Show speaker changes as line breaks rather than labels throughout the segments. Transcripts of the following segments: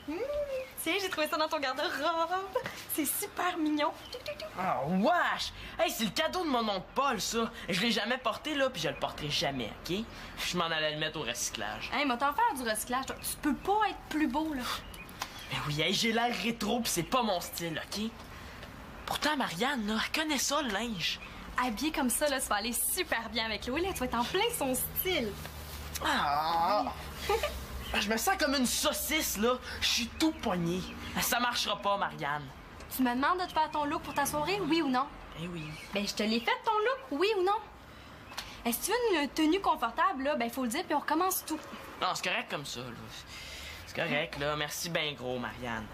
Tiens, j'ai trouvé ça dans ton garde-robe. C'est super mignon.
Oh, wesh! Hey, c'est le cadeau de mon oncle Paul, ça. Je l'ai jamais porté, là, puis je le porterai jamais, OK? Je m'en allais le mettre au recyclage.
Hey, mais t'en faire du recyclage. Tu peux pas être plus beau, là.
Mais oui, hey, j'ai l'air rétro, puis c'est pas mon style, OK? Pourtant, Marianne, là, elle connaît ça, le linge.
Habillé comme ça, là, tu vas aller super bien avec Chloé. Là, tu vas être en plein son style.
Ah! Je me sens comme une saucisse, là. Je suis tout poigné. Ça marchera pas, Marianne.
Tu me demandes de te faire ton look pour ta soirée, oui ou non?
Eh oui.
Ben, je te l'ai fait, ton look, oui ou non? Si tu veux une tenue confortable, là, ben, faut le dire, puis on recommence tout.
Non, c'est correct comme ça, là. C'est correct, là. Merci ben gros, Marianne.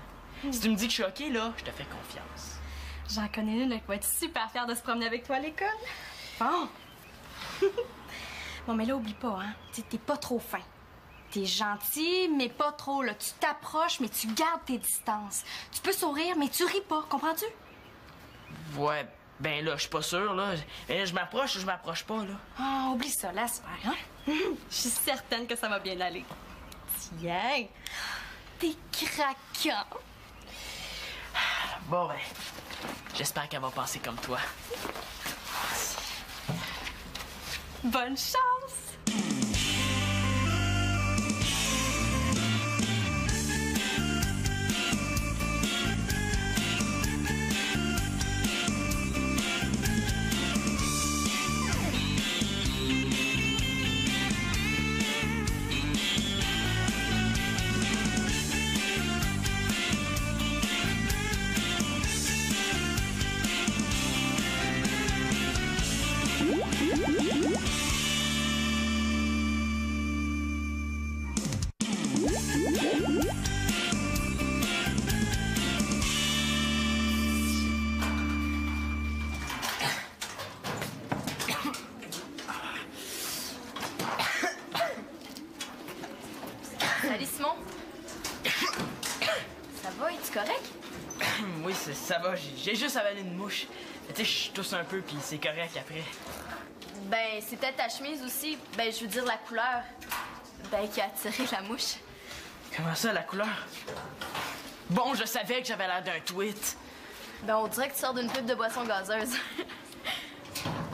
Si tu me dis que je suis OK, là, je te fais confiance.
J'en connais une là, qui va être super fière de se promener avec toi à l'école. Bon. Bon, mais là, oublie pas, hein. T'es pas trop fin. T'es gentil, mais pas trop, là. Tu t'approches, mais tu gardes tes distances. Tu peux sourire, mais tu ris pas, comprends-tu?
Ouais, ben là, je suis pas sûr, là. Mais je m'approche ou je m'approche pas, là.
Ah, oublie ça, laisse faire, hein? Je suis certaine que ça va bien aller. Tiens! T'es craquant!
Bon, ben, j'espère qu'elle va passer comme toi.
Bonne chance!
Salut Simon. Ça va, es-tu correct?
Oui, ça va. J'ai juste avalé une mouche. Tu sais, je tousse un peu, puis c'est correct après.
Ben, c'est peut-être ta chemise aussi. Ben, je veux dire la couleur. Ben, qui a attiré la mouche.
Comment ça, la couleur? Bon, je savais que j'avais l'air d'un tweet.
Ben, on dirait que tu sors d'une pub de boisson gazeuse.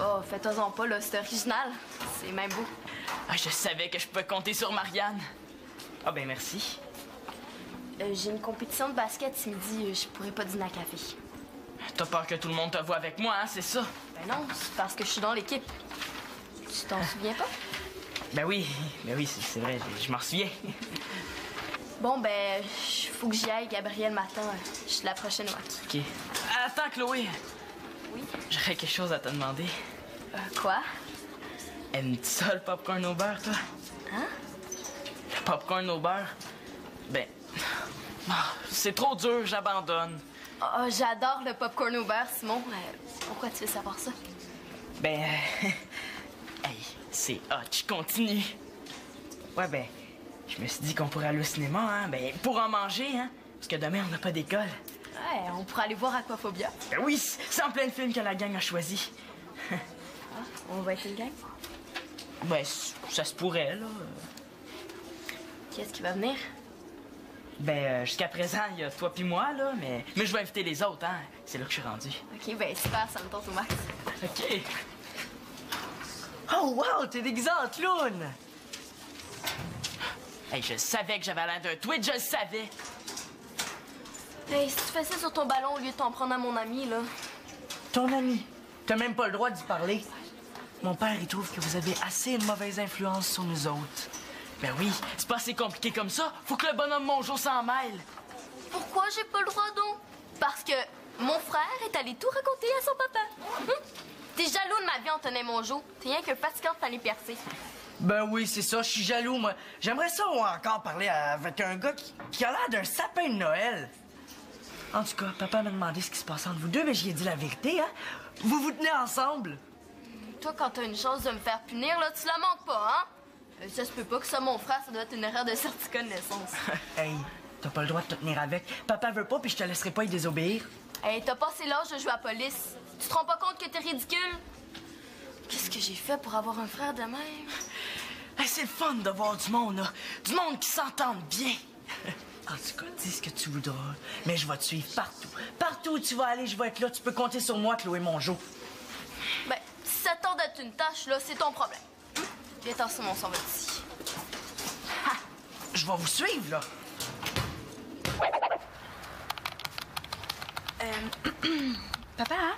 Oh, fais-toi-en pas, là. C'est original. C'est même beau.
Ah, je savais que je pouvais compter sur Marianne. Ah, ben merci.
J'ai une compétition de basket ce midi. Je pourrais pas dîner à café.
T'as peur que tout le monde te voie avec moi, hein, c'est ça?
Ben non, c'est parce que je suis dans l'équipe. Tu t'en souviens pas?
Ben oui, c'est vrai, je m'en souviens.
Bon, ben, faut que j'y aille, Gabriel m'attend. Je suis la prochaine au hockey.
OK. Attends, Chloé.
Oui?
J'aurais quelque chose à te demander.
Quoi?
Aimes-tu ça, le popcorn au beurre, toi?
Hein?
Le popcorn au beurre? Ben... c'est trop dur, j'abandonne.
Oh, j'adore le popcorn au beurre, Simon. Pourquoi tu veux savoir ça?
Ben... hey, c'est hot, je continue. Ouais, ben... Je me suis dit qu'on pourrait aller au cinéma, hein? Ben, pour en manger, hein? Parce que demain, on n'a pas d'école.
Ouais, on pourrait aller voir Aquaphobia.
Ben oui, c'est en plein film que la gang a choisi.
On va être une gang?
Ben, ça se pourrait, là.
Qui est-ce qui va venir?
Ben, jusqu'à présent, il y a toi pis moi, là, mais je vais inviter les autres, hein. C'est là que je suis rendu.
Ok, ben super, ça me tente au max.
OK. Oh, wow, t'es déguisé en clown! Hey, je savais que j'avais l'air d'un tweet, je le savais!
Hey, si tu fais ça sur ton ballon au lieu de t'en prendre à mon ami, là.
Ton ami, t'as même pas le droit d'y parler. Mon père, il trouve que vous avez assez une mauvaise influence sur nous autres.
Ben oui, c'est pas assez compliqué comme ça. Faut que le bonhomme Monjo s'en mêle.
Pourquoi j'ai pas le droit, donc? Parce que mon frère est allé tout raconter à son papa. T'es jaloux de ma vie, Antonin Mongeau. T'es rien que fatigant de t'aller percer.
Ben oui, c'est ça, je suis jaloux, moi. J'aimerais ça encore parler avec un gars qui a l'air d'un sapin de Noël. En tout cas, papa m'a demandé ce qui se passe entre vous deux, mais j'y ai dit la vérité, hein. Vous vous tenez ensemble.
Toi, quand t'as une chance de me faire punir, là, tu la manques pas, hein? Ça se peut pas que ça, mon frère, ça doit être une erreur de certificat de naissance.
Hey, t'as pas le droit de te tenir avec. Papa veut pas, puis je te laisserai pas y désobéir.
Hey, t'as passé l'âge de jouer à la police. Tu te rends pas compte que t'es ridicule? Qu'est-ce que j'ai fait pour avoir un frère de même?
Hey, c'est le fun de voir du monde, là. Du monde qui s'entende bien.
En tout cas, dis ce que tu voudras, mais je vais te suivre partout. Partout où tu vas aller, je vais être là. Tu peux compter sur moi, Chloé Mongeau.
Ben, si ça tord d'être une tâche, là, c'est ton problème. Viens t'en on s'en va d'ici.
Ha! Je vais vous suivre, là.
Papa, hein?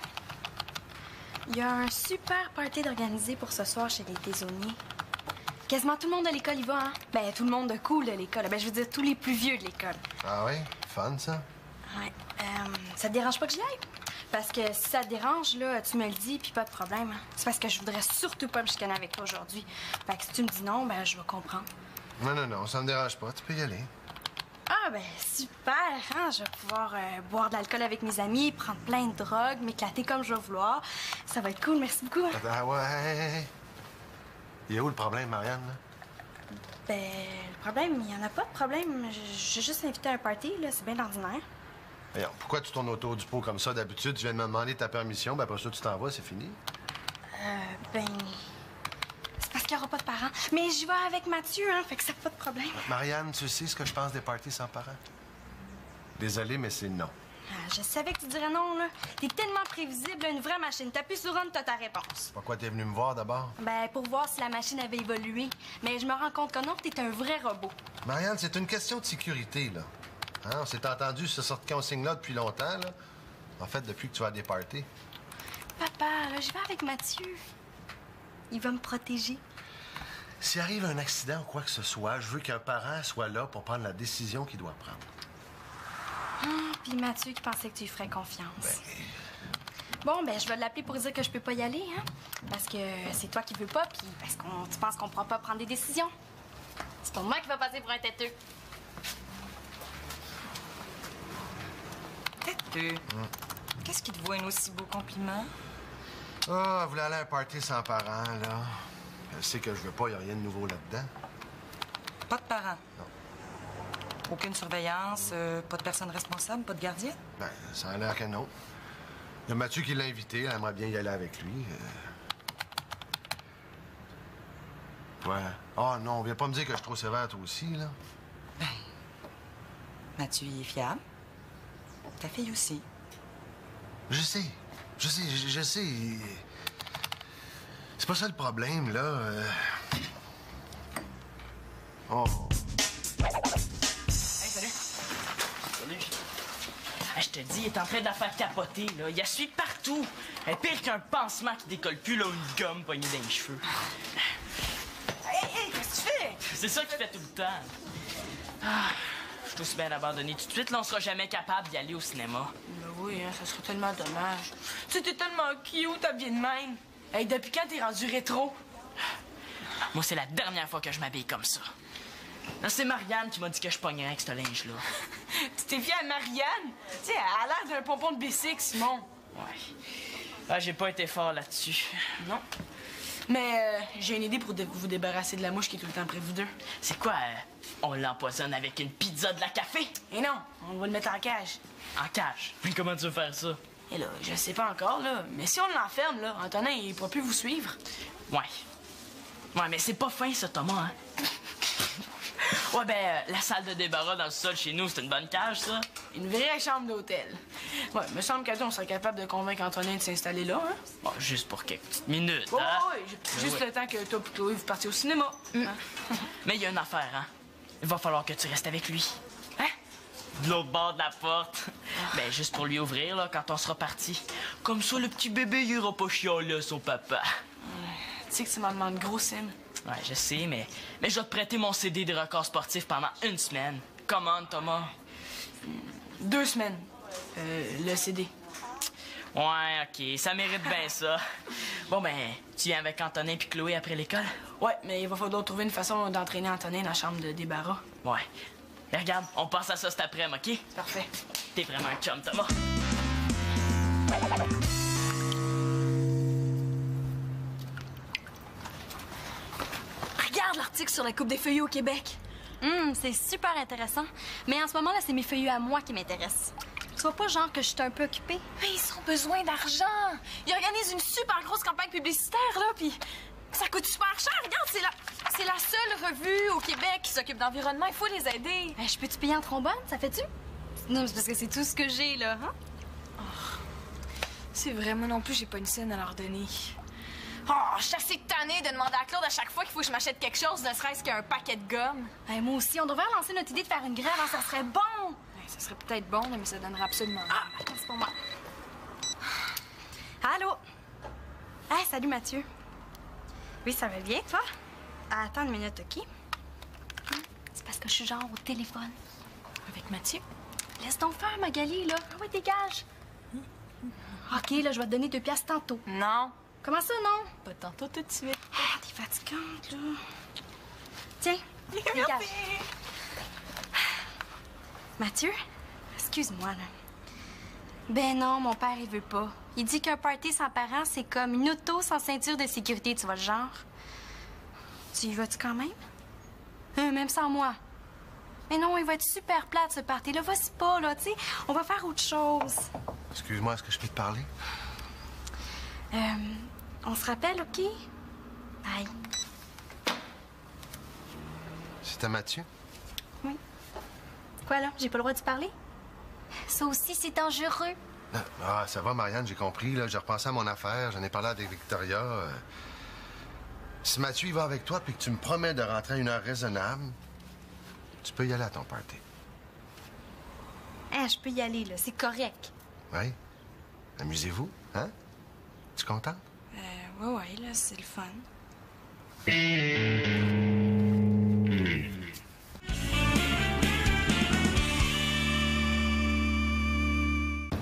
Il y a un super party d'organiser pour ce soir chez les Taisonniers. Quasiment tout le monde de l'école y va, hein? Ben, tout le monde de cool de l'école. Ben, je veux dire, tous les plus vieux de l'école.
Ah oui? Fun, ça?
Ouais. Ça te dérange pas que je l'aille? Parce que si ça te dérange, là, tu me le dis, puis pas de problème. Hein? C'est parce que je voudrais surtout pas me chicaner avec toi aujourd'hui. Fait que si tu me dis non, ben, je vais comprendre.
Non, ça me dérange pas. Tu peux y aller.
Ah, ben, super, hein? Je vais pouvoir boire de l'alcool avec mes amis, prendre plein de drogues, m'éclater comme je vais vouloir. Ça va être cool, merci beaucoup. Hein?
Ah ouais. Il y a où le problème, Marianne? Là?
Ben, le problème, il y en a pas de problème. J'ai juste invité à un party, là, c'est bien ordinaire.
Voyons, pourquoi tu tournes autour du pot comme ça? D'habitude, tu viens de me demander ta permission, ben après ça, tu t'en vas, c'est fini.
Ben... C'est parce qu'il n'y aura pas de parents. Mais j'y vais avec Mathieu, hein, fait que ça pas de problème.
Marianne, tu sais ce que je pense des parties sans parents? Désolé, mais c'est non.
Ah, je savais que tu dirais non, là. T'es tellement prévisible, une vraie machine. T'appuies sur on, t'as ta réponse.
Pourquoi t'es venu me voir d'abord?
Ben, pour voir si la machine avait évolué. Mais je me rends compte que non, t'es un vrai robot.
Marianne, c'est une question de sécurité, là. Hein? On s'est entendu sur cette consigne-là depuis longtemps, là. En fait, depuis que tu vas à des parties.
Papa, là, je vais avec Mathieu. Il va me protéger.
S'il arrive un accident ou quoi que ce soit, je veux qu'un parent soit là pour prendre la décision qu'il doit prendre.
Puis Mathieu qui pensait que tu lui ferais confiance. Bon, ben, je vais l'appeler pour dire que je peux pas y aller, hein? Parce que c'est toi qui veux pas, puis parce qu'on tu penses qu'on pourra pas prendre des décisions. C'est ton moi qui va passer pour un têteux.
Têteux? Qu'est-ce qui te vaut un aussi beau compliment?
Ah, vous voulez aller à un party sans parents, là? Je sais que je veux pas, il n'y a rien de nouveau là-dedans.
Pas de parents?
Non.
Aucune surveillance, pas de personne responsable, pas de gardien?
Ben, ça a l'air que non. Il y a Mathieu qui l'a invité, elle aimerait bien y aller avec lui. Ouais. Ah non, viens pas me dire que je suis trop sévère, toi aussi, là.
Ben, Mathieu, il est fiable. Ta fille aussi.
Je sais. C'est pas ça le problème, là. Oh.
Hey, salut. Salut. Hey, je te dis, il est en train de la faire capoter, là. Il la suit partout. Elle est pire qu'un pansement qui décolle plus, là, ou une gomme poignée dans les cheveux.
Hey, qu'est-ce que tu fais?
C'est ça qu'il fait tout le temps. Ah, je suis aussi bien abandonné tout de suite. Là, on sera jamais capable d'y aller au cinéma.
Ben oui, hein, ça serait tellement dommage. Tu sais, t'es tellement cute, habillée de même. Hey, depuis quand t'es rendu rétro?
Moi, c'est la dernière fois que je m'habille comme ça. Là, c'est Marianne qui m'a dit que je pognerais avec ce linge-là.
Tu t'es fié à Marianne? Tu sais, elle a l'air d'un pompon de bicycle, Simon.
Ouais. Ah, j'ai pas été fort là-dessus.
Non. Mais j'ai une idée pour vous débarrasser de la mouche qui est tout le temps près de vous deux.
C'est quoi, on l'empoisonne avec une pizza de la café?
Et non, on va le mettre en cage.
En cage? Puis comment tu veux faire ça?
Et là, je sais pas encore, là, mais si on l'enferme, là, Antonin, il pourra plus vous suivre.
Ouais. Ouais, mais c'est pas fin, ça, Thomas, hein? Ouais, ben, la salle de débarras dans le sol chez nous, c'est une bonne cage, ça?
Une vraie chambre d'hôtel. Ouais, me semble qu'à on serait capable de convaincre Antonin de s'installer là, hein?
Bon, juste pour quelques petites minutes,
Oh,
hein?
ouais, juste le temps que toi et Chloé, vous partiez au cinéma. Hein?
Mais il y a une affaire, hein? Il va falloir que tu restes avec lui. Hein? De l'autre bord de la porte. Ben, juste pour lui ouvrir, là, quand on sera parti. Comme ça, le petit bébé, il ira pas chialer à son papa.
Tu sais que tu m'en demandes gros, Sim.
Ouais, je sais, mais je vais te prêter mon CD de records sportifs pendant 1 semaine. Comment, Thomas?
2 semaines. Le CD.
Ouais, OK, ça mérite bien ça. Bon, ben, tu viens avec Antonin puis Chloé après l'école?
Ouais, mais il va falloir trouver une façon d'entraîner Antonin dans la chambre de débarras.
Ouais. Mais regarde, on passe à ça cet après-midi, OK?
Parfait.
T'es vraiment un chum, Thomas.
Regarde l'article sur la coupe des feuillus au Québec. C'est super intéressant. Mais en ce moment, là, c'est mes feuillus à moi qui m'intéressent. Sois pas genre que je suis un peu occupée.
Mais ils ont besoin d'argent. Ils organisent une super grosse campagne publicitaire, là, puis ça coûte super cher. Regarde,
C'est la seule revue au Québec qui s'occupe d'environnement. Il faut les aider.
Je peux-tu payer en trombone? Ça fait-tu? Non, c'est parce que c'est tout ce que j'ai, là, hein?
C'est vrai, moi non plus, j'ai pas une scène à leur donner. Oh, je suis assez tannée de demander à Claude à chaque fois qu'il faut que je m'achète quelque chose, ne serait-ce qu'un paquet de gomme.
Moi aussi, on devrait lancer notre idée de faire une grève, hein, ça serait bon!
Ça serait peut-être bon, mais ça donnerait absolument rien.
Ah, attends, c'est pour moi. Allô? Salut Mathieu. Oui, ça va bien, toi? Attends une minute, OK? C'est parce que je suis genre au téléphone.
Avec Mathieu?
Laisse donc faire, Magali, là. Ah ouais, dégage. OK, là, je vais te donner 2 piastres tantôt.
Non.
Comment ça, non?
Pas tantôt tout de suite.
T'es fatigante, là. Tiens, dégage. Mathieu, excuse-moi, là. Ben non, mon père, il veut pas. Il dit qu'un party sans parents, c'est comme une auto sans ceinture de sécurité, tu vois le genre. Tu y vas-tu quand même? Même sans moi. Mais non, il va être super plate, ce party-là. Vas-y pas, là, tu sais. On va faire autre chose.
Excuse-moi, est-ce que je peux te parler?
On se rappelle, OK? Bye.
C'était Mathieu?
Oui. Quoi, là? J'ai pas le droit de parler? Ça aussi, c'est dangereux.
Ah, ça va, Marianne, j'ai compris. Là, j'ai repensé à mon affaire. J'en ai parlé avec Victoria. Si Mathieu il va avec toi puis que tu me promets de rentrer à une heure raisonnable, tu peux y aller à ton party.
Je peux y aller, là. C'est correct.
Oui? Amusez-vous, hein? Tu es contente?
Ouais, là, c'est le fun.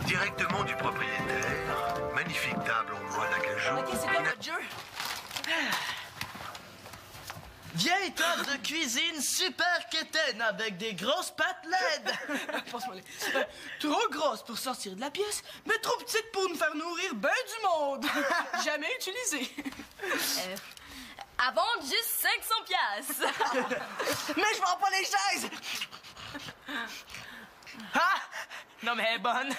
Directement du propriétaire. Magnifique table en bois d'acajou.
OK, c'est quoi notre jeu?
Vieille table de cuisine super quétaine avec des grosses pattes LED.
Passe-moi les. Trop grosse pour sortir de la pièce, mais trop petite pour nous faire nourrir ben du monde. Jamais utilisée.
À vendre juste 500 piastres.
Mais je vends pas les chaises!
Ah! Non, mais elle est bonne.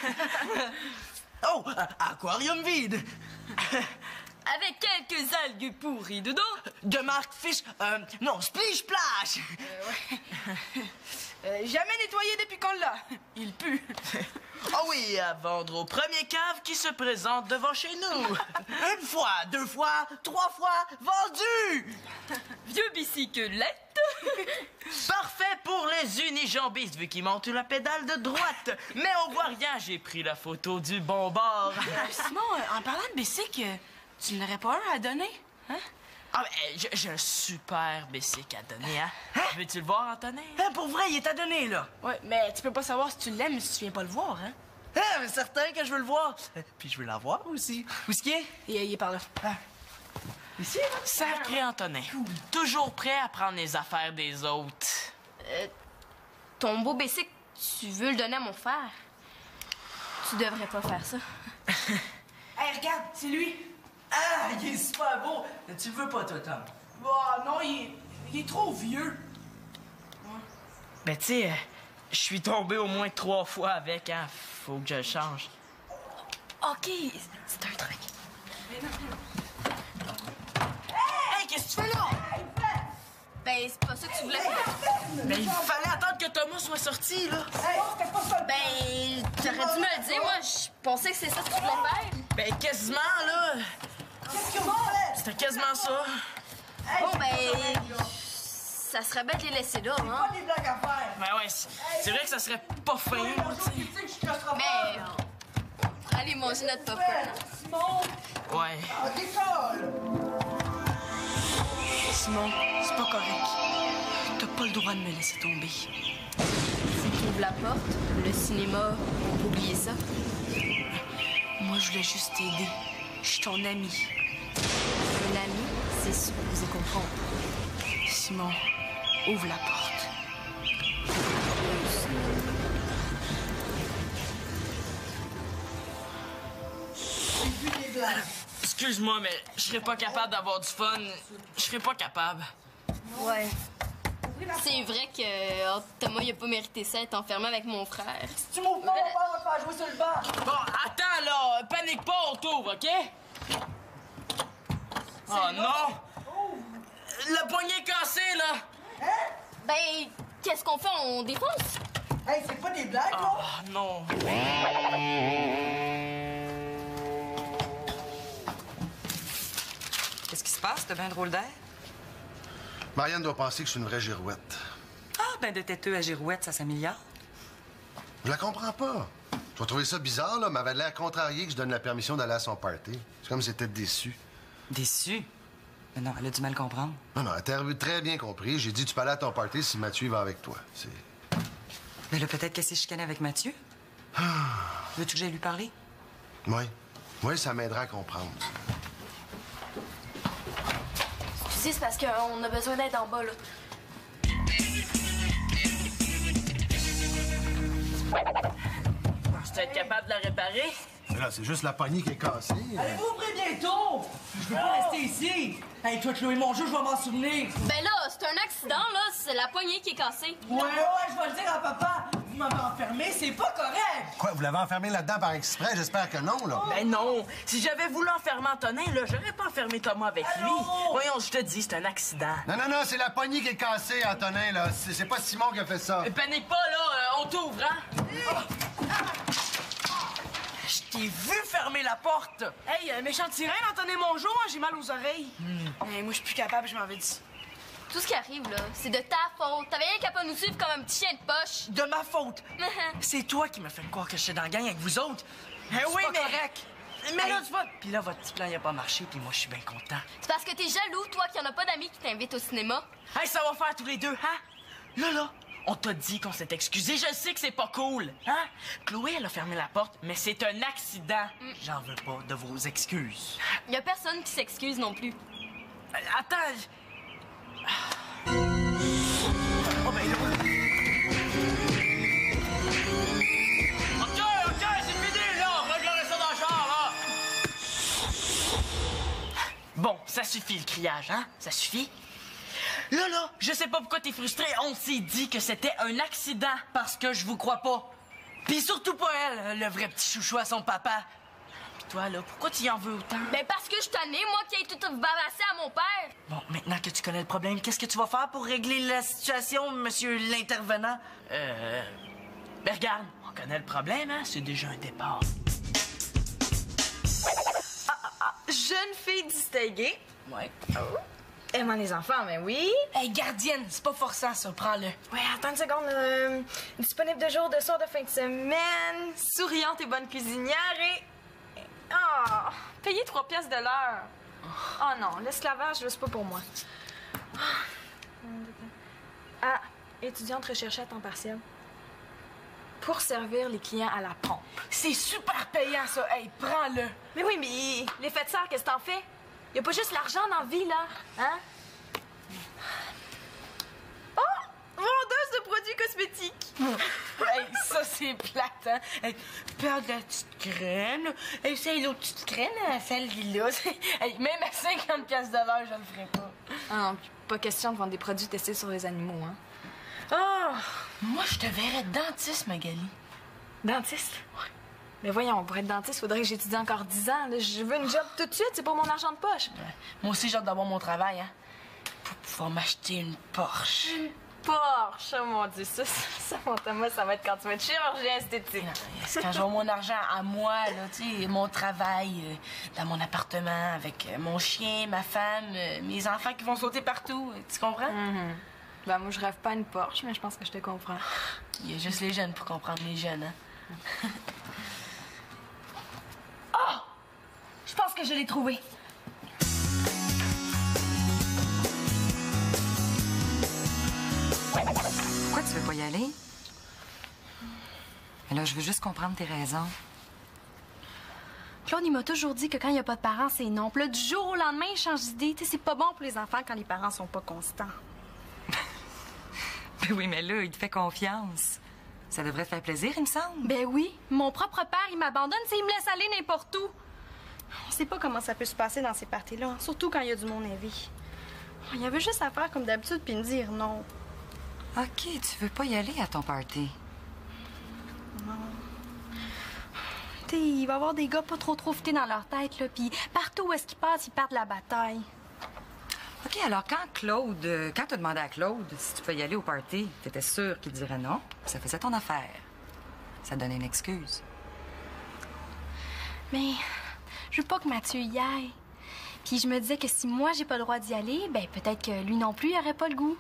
Oh, aquarium vide!
Avec quelques algues pourries dedans.
De marque Fish... non, Splish Splash!
Jamais nettoyé depuis qu'on l'a. Il pue.
Oh oui, à vendre au premier cave qui se présente devant chez nous.
1 fois, 2 fois, 3 fois, vendu!
Vieux bicyclette.
Parfait pour les unijambistes vu qu'ils montent la pédale de droite. Mais on voit rien, j'ai pris la photo du bon bord.
Simon, en parlant de bicycle, tu n'aurais pas un à donner? Hein?
Ah, ben, j'ai un super bicycle à donner, hein? Veux-tu le voir, Antonin?
Hein, pour vrai, il est à donner, là.
Ouais, mais tu peux pas savoir si tu l'aimes si tu viens pas le voir, hein?
Ah, mais certain que je veux le voir. Puis je veux l'avoir aussi. Où est-ce qu'il est?
Il est par là.
Ici, là?
Sacré Antonin. Toujours prêt à prendre les affaires des autres.
Ton beau bicycle, tu veux le donner à mon frère? Tu devrais pas faire ça.
Hey, regarde, c'est lui.
Ah, il est super beau. Tu le veux pas, toi, Tom?
Oh, non, il est trop vieux.
Ben, tu sais, je suis tombé au moins 3 fois avec, hein? Faut que je le change.
OK, c'est un truc.
Hey, qu'est-ce que tu fais là?
Ben, c'est pas ça que tu voulais faire.
Ben, il fallait attendre que Thomas soit sorti, là.
Ben, t'aurais dû me le dire. Moi, je pensais que c'est ça que tu voulais faire.
Ben, quasiment, là. C'était quasiment ça.
Bon, ben, ça serait bête de les laisser là, hein?
Des blagues à faire.
Ben ouais, c'est vrai que ça serait pas fin, là, tu sais.
Mais, on pourrait aller manger notre popcorn.
Ouais.
Simon, c'est pas correct. T'as pas le droit de me laisser tomber.
Si tu ouvres la porte, le cinéma, on peut oublier ça.
Moi, je voulais juste t'aider. Je suis ton ami.
Un ami, c'est supposé comprendre.
Simon, ouvre la porte.
Excuse-moi, mais je serais pas capable d'avoir du fun. Je serais pas capable.
Ouais. C'est vrai que Thomas, il a pas mérité ça, être enfermé avec mon frère.
Tu m'ouvres pas, mon père va te faire jouer sur le banc.
Bon, attends, là. Panique pas, on t'ouvre, OK? Oh non! Le poignet cassé, là!
Ben, qu'est-ce qu'on fait? On défonce?
Hey, c'est pas des blagues, là?
Ah, non.
Qu'est-ce qui se passe? T'as bien un drôle d'air?
Marianne doit penser que je suis une vraie girouette.
Ah, ben de têteux à girouette, ça s'améliore.
Je la comprends pas. Tu vas trouver ça bizarre, là, mais elle avait l'air contrariée que je donne la permission d'aller à son party. C'est comme si elle était déçue.
Déçu? Mais non, elle a du mal comprendre.
Non, non, elle t'a très bien compris. J'ai dit, tu peux aller à ton party si Mathieu va avec toi. C'est...
Mais là, peut-être qu'elle s'est chicanée avec Mathieu. Veux-tu que j'aille lui parler?
Oui. Oui, ça m'aidera à comprendre.
Excusez, c'est parce qu'on a besoin d'aide en bas, là.
Tu vas être capable de la réparer?
Mais là, c'est juste la poignée qui est cassée.
Allez-vous ouvrir bientôt? Je veux pas rester ici. Hey, toi, Chloé, mon jeu, je vais m'en souvenir.
Ben là, c'est un accident, là. C'est la poignée qui est cassée.
Ouais, je vais le dire à papa. Vous m'avez enfermé, c'est pas correct.
Quoi, vous l'avez enfermé là-dedans par exprès? J'espère que non, là.
Ben non! Si j'avais voulu enfermer Antonin, là, j'aurais pas enfermé Thomas avec lui. Voyons, je te dis, c'est un accident.
Non, non, non, c'est la poignée qui est cassée, Antonin, là. C'est pas Simon qui a fait ça.
Panique pas, là, on t'ouvre, hein?
Je t'ai vu fermer la porte.
Hey, méchante sirène, Antonin Mongeau, hein, j'ai mal aux oreilles. Hey, moi, je suis plus capable, je m'en vais d'ici.
Tout ce qui arrive, là, c'est de ta faute. T'avais rien qu'à pas nous suivre comme un petit chien de poche.
De ma faute. C'est toi qui m'as fait croire que j'étais dans la gang avec vous autres.
Eh oui,
pas
mais...
correct.
Mais là, tu vas...
Puis là, votre petit plan, il a pas marché, puis moi, je suis bien content.
C'est parce que t'es jaloux, toi, qu'il y en a pas d'amis qui t'invitent au cinéma.
Hey, ça va faire tous les deux, hein? Là, on t'a dit qu'on s'est excusé. Je sais que c'est pas cool, hein? Chloé, elle a fermé la porte, mais c'est un accident.
J'en veux pas de vos excuses.
Y a personne qui s'excuse non plus.
Attends. Oh, ben là...
OK, c'est fini, là! Regardez ça dans le char, là! Bon, ça suffit, le criage, hein? Ça suffit? Là, je sais pas pourquoi t'es frustré. On s'est dit que c'était un accident.
Parce que je vous crois pas. Puis surtout pas elle, le vrai petit chouchou à son papa.
Puis toi, là, pourquoi tu y en veux autant?
Ben parce que je t'en ai, moi, qui ai tout bavassé à mon père.
Bon, maintenant que tu connais le problème, qu'est-ce que tu vas faire pour régler la situation, monsieur l'intervenant?
Ben regarde, on connaît le problème, hein? C'est déjà un départ.
Jeune fille distinguée.
Ouais.
Aimant les enfants, mais oui.
Hey, gardienne, c'est pas forçant, ça, prends-le.
Ouais, attends une seconde. Disponible de jour, de soir, de fin de semaine. Souriante et bonne cuisinière et... Ah! Payée 3 piastres de l'heure. Oh non, l'esclavage, c'est pas pour moi. Ah, étudiante recherchée à temps partiel. Pour servir les clients à la pompe.
C'est super payant, ça. Hey, prends-le.
Mais oui, mais l'effet de serre, qu'est-ce que t'en fais? Y a pas juste l'argent dans la vie, là. Hein? Oh! Vendeuse de produits cosmétiques.
Hey, ça, c'est plate, hein? Hey, perds de la petite crème, là. Essaye l'autre petite crème, là, celle-là. Hey, même à 50 piastres de l'heure, je le ferais pas.
Ah non, puis pas question de vendre des produits testés sur les animaux, hein.
Ah! Moi, je te verrais dentiste, Magali.
Dentiste? Ouais. Mais voyons, pour être dentiste, faudrait que j'étudie encore 10 ans. Là. Je veux une job tout de suite, c'est pour mon argent de poche.
Ouais. Moi aussi, j'ai hâte d'avoir mon travail, hein. Pour pouvoir m'acheter une Porsche.
Une Porsche, oh mon Dieu, ça, mon Thomas, ça va être quand tu vas être chirurgien esthétique.
C'est quand j'aurai mon argent à moi, là, tu sais, mon travail dans mon appartement avec mon chien, ma femme, mes enfants qui vont sauter partout. Tu comprends?
Ben, moi, je rêve pas à une Porsche, mais je pense que je te comprends.
Il y a juste les jeunes pour comprendre les jeunes, hein.
Oh! Je pense que je l'ai trouvé.
Pourquoi tu veux pas y aller? Mais là, je veux juste comprendre tes raisons.
Claude, il m'a toujours dit que quand il n'y a pas de parents, c'est non. Puis là, du jour au lendemain, il change d'idée. Tu sais, c'est pas bon pour les enfants quand les parents sont pas constants.
Ben oui, mais là, il te fait confiance. Ça devrait te faire plaisir, il me semble.
Ben oui, mon propre père, il m'abandonne, il me laisse aller n'importe où. On sait pas comment ça peut se passer dans ces parties-là, hein, surtout quand il y a du monde à vie. Il y avait juste à faire comme d'habitude puis me dire non.
OK, tu veux pas y aller à ton party?
Non. Tu sais, il va y avoir des gars pas trop fités dans leur tête, là, puis partout où est-ce qu'ils passent, ils perdent la bataille.
OK, alors quand t'as demandé à Claude si tu pouvais y aller au party, t'étais sûre qu'il dirait non, puis ça faisait ton affaire. Ça donnait une excuse.
Mais je veux pas que Mathieu y aille. Puis je me disais que si moi j'ai pas le droit d'y aller, ben peut-être que lui non plus il aurait pas le goût.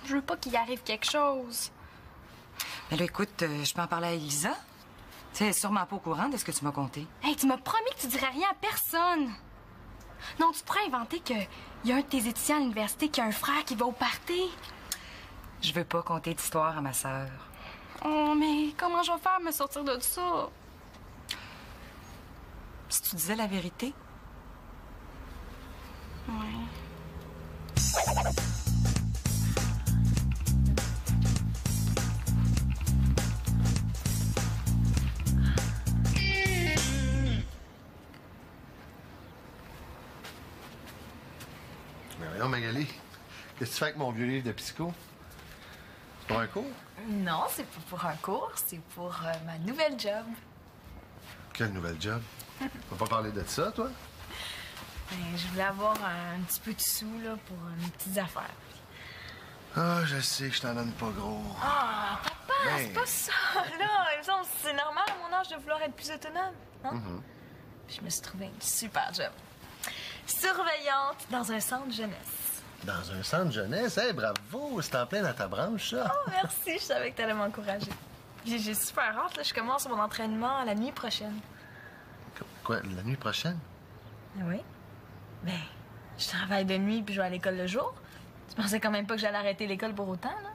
Je veux pas qu'il arrive quelque chose.
Mais là, écoute, je peux en parler à Elisa. Tu sais, elle est sûrement pas au courant de ce que tu m'as conté.
Hey, tu m'as promis que tu dirais rien à personne. Non, tu pourrais inventer qu'il y a un de tes étudiants à l'université qui a un frère qui va au party.
Je veux pas conter d'histoire à ma sœur.
Oh, mais comment je vais faire me sortir de ça?
Si tu disais la vérité.
Ouais.
Mais voyons, Magali, qu'est-ce que tu fais avec mon vieux livre de psycho? C'est pour un cours?
Non, c'est pas pour un cours, c'est pour ma nouvelle job.
Quel nouvel job? On va pas parler de ça, toi?
Ben, je voulais avoir un petit peu de sous là, pour mes petites affaires.
Ah, je sais que je t'en donne pas gros.
Ah, papa,
Ben.
c'est pas ça, là. Il me semble que c'est normal à mon âge de vouloir être plus autonome, non? Je me suis trouvé une super job. Surveillante dans un centre jeunesse.
Dans un centre jeunesse? Hey, bravo! C'est en plein dans ta branche, ça.
Oh, merci, je savais que t'allais m'encourager. J'ai super hâte, là. Je commence mon entraînement la nuit prochaine.
Quoi, la nuit prochaine?
Ah oui? Ben, je travaille de nuit puis je vais à l'école le jour. Tu pensais quand même pas que j'allais arrêter l'école pour autant, là?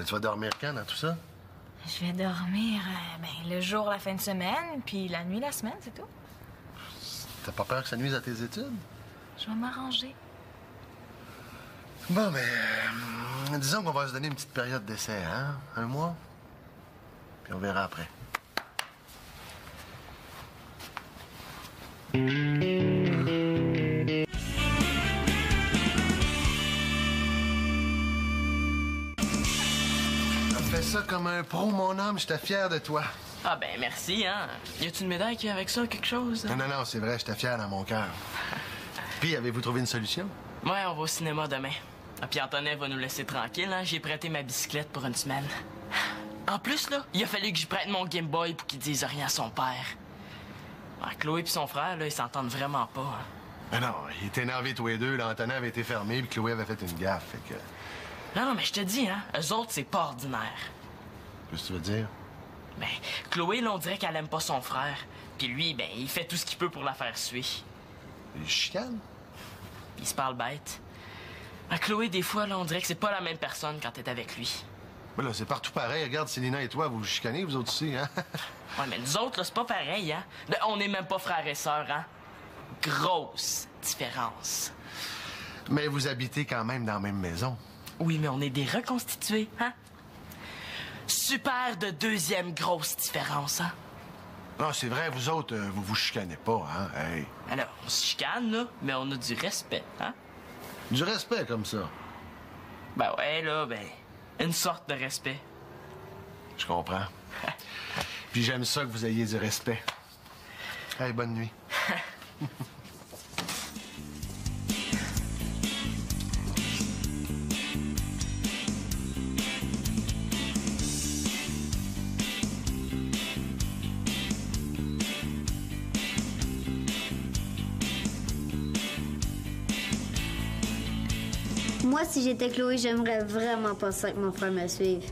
Tu vas dormir quand dans tout ça?
Je vais dormir, ben, le jour la fin de semaine, puis la nuit la semaine, c'est tout.
T'as pas peur que ça nuise à tes études?
Je vais m'arranger.
Bon, mais disons qu'on va se donner une petite période d'essai, hein? 1 mois? Puis on verra après. T'as fait ça comme un pro, mon homme. J'étais fier de toi.
Ah ben merci, hein. Y a-tu une médaille qui avec ça, quelque chose?
Non, c'est vrai. J'étais fier dans mon cœur. Puis, avez-vous trouvé une solution?
Ouais, on va au cinéma demain. Ah, puis Antonin va nous laisser tranquille, hein. J'ai prêté ma bicyclette pour une semaine. En plus, là, il a fallu que je prête mon Game Boy pour qu'il dise rien à son père. Ah, Chloé et son frère, là, ils s'entendent vraiment pas. Hein.
Mais non, ils étaient énervés tous les deux. L'Antonin avait été fermé, puis Chloé avait fait une gaffe. Fait que...
Non, mais je te dis, hein, eux autres, c'est pas ordinaire.
Qu'est-ce que tu veux dire?
Ben, Chloé, là, on dirait qu'elle aime pas son frère. Puis lui, ben, il fait tout ce qu'il peut pour la faire suer.
Ils chicanent?
Puis il se parle bête. Ah, Chloé, des fois, là, on dirait que c'est pas la même personne quand t'es avec lui.
Ben là, c'est partout pareil. Regarde, Célina et toi, vous vous chicanez, vous autres aussi, hein?
Ouais, mais nous autres, là, c'est pas pareil, hein. On n'est même pas frères et sœurs, hein. Grosse différence.
Mais vous habitez quand même dans la même maison.
Oui, mais on est des reconstitués, hein. Super de deuxième grosse différence, hein.
Non, c'est vrai, vous autres, vous vous chicanez pas, hein? Hey.
Alors, on se chicane, là, mais on a du respect, hein.
Du respect comme ça.
Ben ouais, là, ben, une sorte de respect.
Je comprends. Puis j'aime ça que vous ayez du respect. Hey, bonne nuit.
Moi, si j'étais Chloé, j'aimerais vraiment pas ça que mon frère me suive.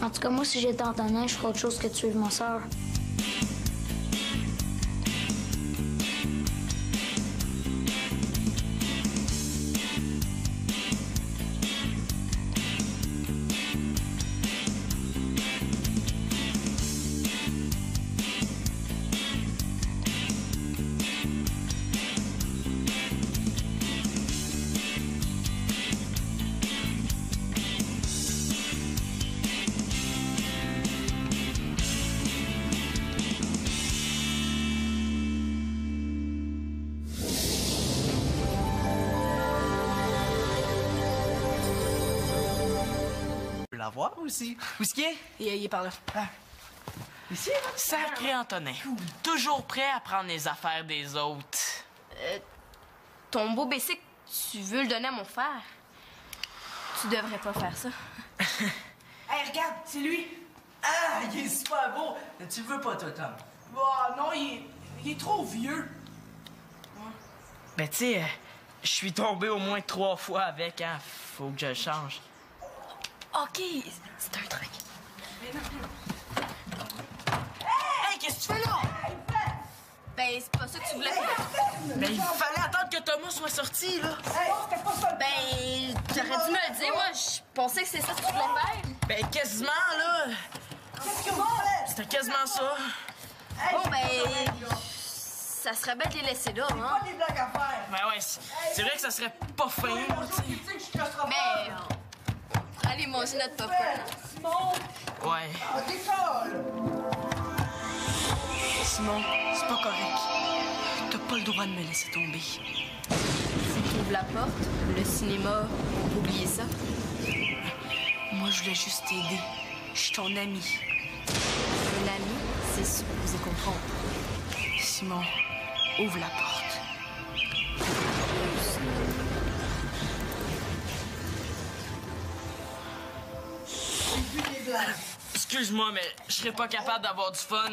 En tout cas, moi, si j'étais Antonin, je ferais autre chose que de suivre ma sœur.
La voir aussi. Où est-ce qu'il est?
Il est par là.
Ah. Ici, là?
Sacré Antonin. Toujours prêt à prendre les affaires des autres.
Ton beau bicycle, tu veux le donner à mon frère? Tu devrais pas faire ça.
Hey, regarde, c'est lui! Ah, il est super beau! Tu le veux pas, toi, Tom? Oh, non, il est trop vieux.
Ben, tu sais, je suis tombé au moins 3 fois avec, hein. Faut que je le change.
OK, c'est un truc.
Hey, qu'est-ce que tu fais là?
Ben, c'est pas ça que tu voulais faire.
Ben, il fallait attendre que Thomas soit sorti, là.
Ben, t'aurais dû me le dire. Moi, je pensais que c'est ça que tu voulais faire.
Ben, quasiment, là. C'était quasiment ça.
Bon, ben, ça serait bête de les laisser là, hein?
Pas des blagues à faire.
Ben ouais, c'est vrai que ça serait pas fin, là, tu sais.
Mais, on pourrait aller manger notre popcorn.
Ouais. Simon, c'est pas correct. T'as pas le droit de me laisser tomber.
Si tu ouvres la porte, le cinéma, on peut oublier ça.
Moi, je voulais juste t'aider. Je suis ton ami.
Un ami, c'est supposé comprendre.
Simon, ouvre la porte. Excuse-moi, mais je serais pas capable d'avoir du fun.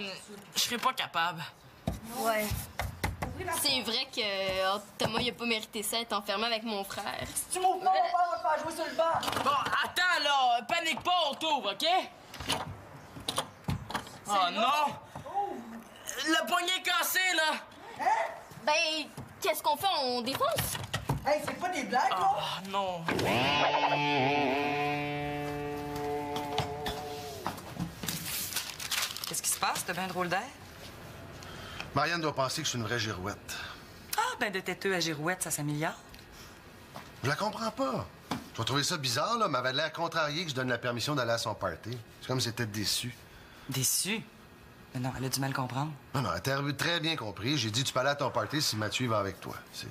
Je serais pas capable.
Ouais. C'est vrai que Thomas, il a pas mérité ça, être enfermé avec mon frère.
Si tu m'ouvres pas, on va faire jouer sur le banc.
Bon, attends, là. Panique pas, on t'ouvre, OK? Oh non! Le poignet est cassé, là!
Ben, qu'est-ce qu'on fait? On défonce?
Hey, c'est pas des blagues, là?
Oh non!
Qu'est-ce qui se passe? T'as bien un drôle d'air?
Marianne doit penser que je suis une vraie girouette.
Ah, ben de têteux à girouette, ça s'améliore.
Je la comprends pas. Tu vas trouver ça bizarre, là, mais elle avait l'air contrariée que je donne la permission d'aller à son party. C'est comme si elle était déçue.
Déçu? Mais non, elle a du mal comprendre.
Non, non, elle a très bien compris. J'ai dit, tu peux aller à ton party si Mathieu va avec toi. C'est...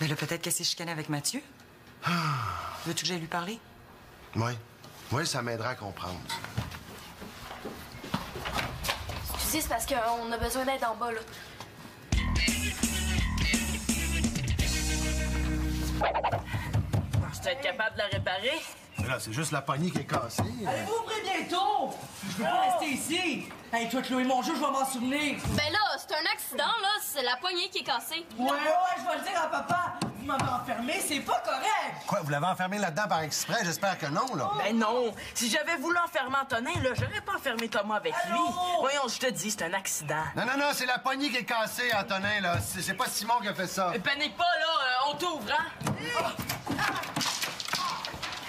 Mais là, peut-être qu'elle s'est chicanée avec Mathieu. Veux-tu que j'aille lui parler?
Oui. Oui, ça m'aidera à comprendre.
Tu sais, c'est parce qu'on a besoin d'aide en bas, là.
Tu vas être capable de la réparer?
Mais là, c'est juste la poignée qui est cassée.
Allez-vous ouvrir bientôt? Je veux pas rester ici. Hey, toi, Chloé, mon jeu, je vais m'en souvenir.
Ben là, c'est un accident, là. C'est la poignée qui est cassée.
Ouais, je vais le dire à papa. Vous m'avez enfermé, c'est pas correct.
Quoi, vous l'avez enfermé là-dedans par exprès? J'espère que non, là.
Ben non! Si j'avais voulu enfermer Antonin, là, j'aurais pas enfermé Thomas avec lui. Voyons, je te dis, c'est un accident.
Non, non, non, c'est la poignée qui est cassée, Antonin, là. C'est pas Simon qui a fait ça.
Panique pas, là, on t'ouvre, hein?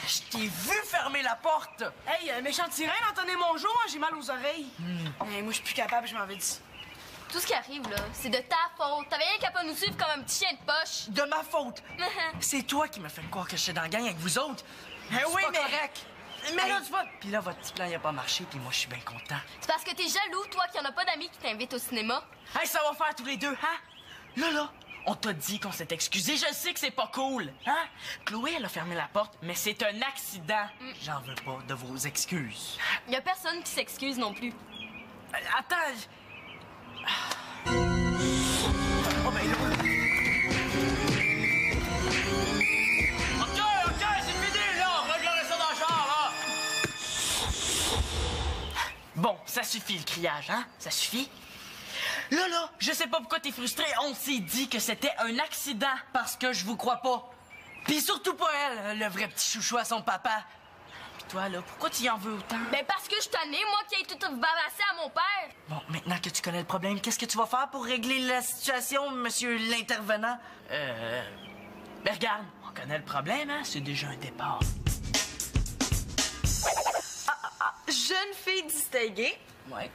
Je t'ai vu fermer la porte.
Hey, méchante sirène, Antonin Mongeau, hein, j'ai mal aux oreilles.
Hey, moi, je suis plus capable, je m'en vais d'ici.
Tout ce qui arrive, là, c'est de ta faute. T'avais rien qu'à pas nous suivre comme un petit chien de poche.
De ma faute. C'est toi qui m'as fait croire que j'étais dans la gang avec vous autres.
Eh oui, mais...
correct. Mais là, tu vois... Puis là, votre petit plan, il a pas marché, puis moi, je suis bien content.
C'est parce que t'es jaloux, toi, qu'il y en a pas d'amis qui t'invitent au cinéma.
Hey, ça va faire tous les deux, hein? Là, on t'a dit qu'on s'est excusé. Je sais que c'est pas cool, hein? Chloé, elle a fermé la porte, mais c'est un accident.
J'en veux pas de vos excuses.
Y a personne qui s'excuse non plus.
Attends...
Oh, ben là...
OK, c'est fini, là! Réglerez ça dans le char, là! Bon, ça suffit, le criage, hein? Ça suffit? Là, je sais pas pourquoi t'es frustré. On s'est dit que c'était un accident.
Parce que je vous crois pas. Puis surtout pas elle, le vrai petit chouchou à son papa.
Puis toi, là, pourquoi tu y en veux autant?
Ben parce que je suis tannée, moi, qui ai tout balancé à mon père.
Bon, maintenant que tu connais le problème, qu'est-ce que tu vas faire pour régler la situation, monsieur l'intervenant?
Ben regarde, on connaît le problème, hein? C'est déjà un départ.
Jeune fille distinguée.
Ouais.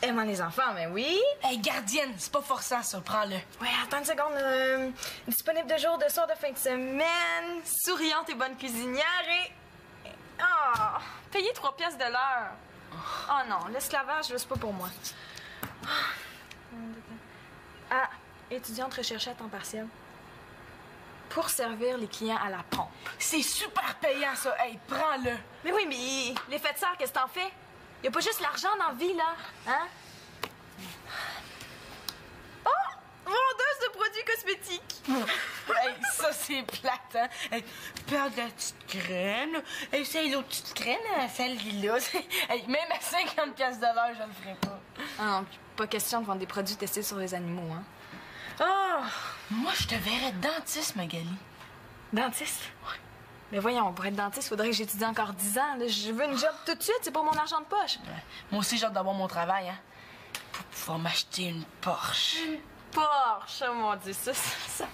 Aimant les enfants, mais oui.
Hey, gardienne, c'est pas forçant, ça, prends-le.
Ouais, attends une seconde. Disponible de jour, de soir, de fin de semaine. Souriante et bonne cuisinière et... Oh, payer 3 piastres de l'heure. Oh non, l'esclavage, là, c'est pas pour moi. Ah, étudiante recherchée à temps partiel. Pour servir les clients à la pompe.
C'est super payant, ça. Hey, prends-le.
Mais oui, mais les fêtes sœurs, qu'est-ce que t'en fais? Y a pas juste l'argent dans la vie, là. Hein? Oh! Vendeuse de produits cosmétiques.
Hey, ça, c'est plate, hein? Hey, perds de la petite crème, là. Essaye l'autre petite crème, hein, celle-là. Hey, même à 50 piastres de l'heure, je le ferais pas.
Ah non, pas question de vendre des produits testés sur les animaux, hein.
Ah! Moi, je te verrais dentiste, Magali.
Dentiste? Ouais. Mais voyons, pour être dentiste, faudrait que j'étudie encore 10 ans. Là. Je veux une job tout de suite, c'est pour mon argent de poche.
Ouais. Moi aussi, j'ai hâte d'avoir mon travail, hein. Pour pouvoir m'acheter une Porsche.
Porsche, oh mon Dieu, ça,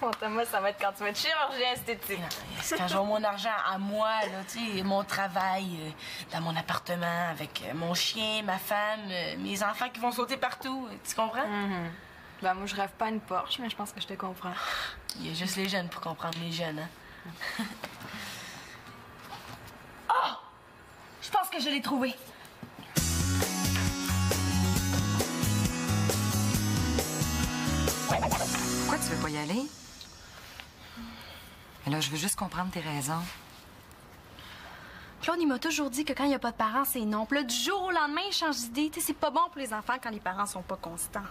mon Thomas, ça va être quand tu vas être chirurgien esthétique.
C'est quand j'aurai mon argent à moi, là, tu sais, mon travail dans mon appartement avec mon chien, ma femme, mes enfants qui vont sauter partout. Tu comprends?
Mm-hmm. Ben, moi, je rêve pas à une Porsche, mais je pense que je te comprends.
Il y a juste les jeunes pour comprendre les jeunes, hein. Oh! Je pense que je l'ai trouvé.
Pourquoi tu veux pas y aller? Mais là, je veux juste comprendre tes raisons.
Claude, il m'a toujours dit que quand il n'y a pas de parents, c'est non. Puis là, du jour au lendemain, il change d'idée. Tu sais, c'est pas bon pour les enfants quand les parents sont pas constants.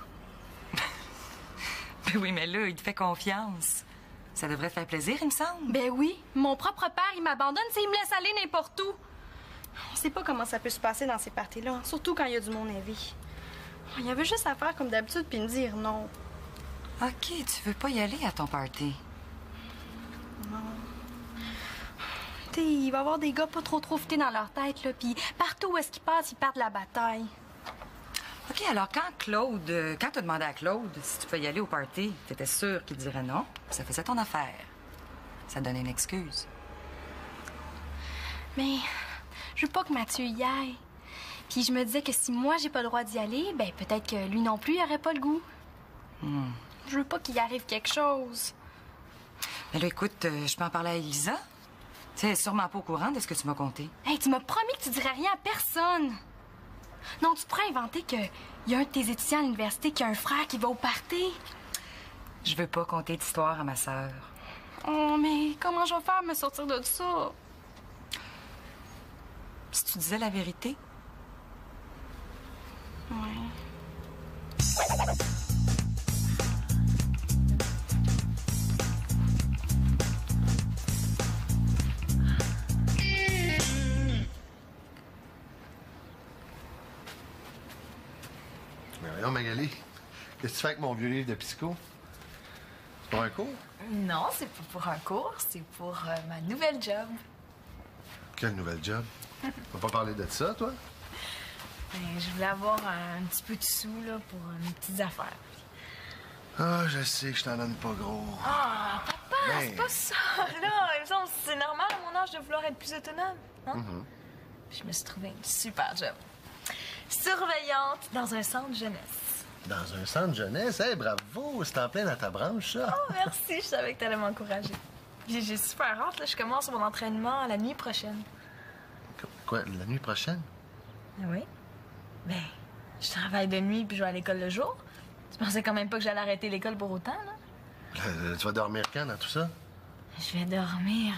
Ben oui, mais là, il te fait confiance. Ça devrait te faire plaisir, il me semble.
Ben oui. Mon propre père, il m'abandonne, tu sais, il me laisse aller n'importe où. On sait pas comment ça peut se passer dans ces parties-là, surtout quand il y a du monde à vie. Il y avait juste à faire comme d'habitude puis me dire non.
OK, tu veux pas y aller à ton party?
Non. Tu sais, il va y avoir des gars pas trop fités dans leur tête, là, puis partout où est-ce qu'ils passent, ils perdent la bataille.
OK, alors quand t'as demandé à Claude si tu pouvais y aller au party, t'étais sûre qu'il dirait non, ça faisait ton affaire. Ça donnait une excuse.
Mais je veux pas que Mathieu y aille. Puis je me disais que si moi j'ai pas le droit d'y aller, ben peut-être que lui non plus il aurait pas le goût. Je veux pas qu'il y arrive quelque chose.
Mais là, écoute, je peux en parler à Elisa. Tu sais, elle est sûrement pas au courant de ce que tu m'as conté.
Hey, tu m'as promis que tu dirais rien à personne. Non, tu pourrais inventer qu'il y a un de tes étudiants à l'université qui a un frère qui va au party.
Je veux pas conter d'histoire à ma sœur.
Oh, mais comment je vais faire me sortir de ça?
Si tu disais la vérité?
Ouais.
Mais voyons, Magali, qu'est-ce que tu fais avec mon vieux livre de psycho? C'est pour un cours?
Non, c'est pas pour un cours, c'est pour ma nouvelle job.
Quel nouvel job? On va pas parler de ça, toi?
Ben, je voulais avoir un petit peu de sous là, pour mes petites affaires.
Ah, je sais que je t'en donne pas gros.
Ah, papa,
Ben.
c'est pas ça, là. Il me semble que c'est normal à mon âge de vouloir être plus autonome, non? Puis je me suis trouvé une super job. Surveillante dans un centre jeunesse.
Dans un centre jeunesse? Hey, bravo! C'est en plein dans ta branche, ça.
Oh, merci, je savais que t'allais m'encourager. J'ai super hâte, là. Je commence mon entraînement la nuit prochaine.
Quoi, la nuit prochaine?
Oui? Ben, je travaille de nuit puis je vais à l'école le jour. Tu pensais quand même pas que j'allais arrêter l'école pour autant, là?
Tu vas dormir quand dans tout ça?
Je vais dormir.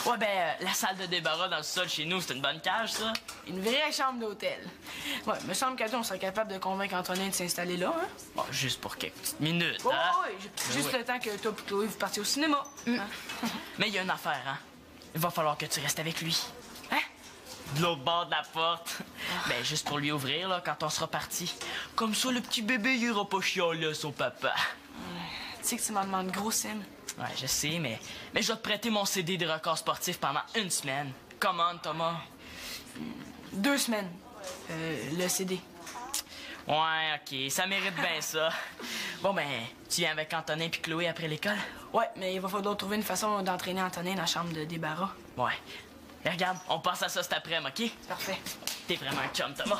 Ouais, ben, la salle de débarras dans le sol chez nous, c'est une bonne cage, ça.
Une vraie chambre d'hôtel. Ouais, me semble qu'à on serait capable de convaincre Antonin de s'installer là, hein?
Bon, juste pour quelques petites minutes,
Oh,
hein?
oui, juste le temps que toi et Chloé vous partiez au cinéma. Hein?
Mais il y a une affaire, hein? Il va falloir que tu restes avec lui. Hein? De l'autre bord de la porte. Ben, juste pour lui ouvrir, là, quand on sera parti. Comme ça, le petit bébé, il ira pas chialer à son papa.
Tu sais que tu m'en demandes gros, Sim.
Ouais, je sais, mais je vais te prêter mon CD des records sportifs pendant une semaine. Commande, Thomas.
2 semaines. Le CD.
Ouais, OK, ça mérite bien ça. Bon, ben, tu viens avec Antonin puis Chloé après l'école?
Ouais, mais il va falloir trouver une façon d'entraîner Antonin dans la chambre de débarras.
Ouais. Mais regarde, on passe à ça cet après-midi, OK?
Parfait.
T'es vraiment un chum, Thomas.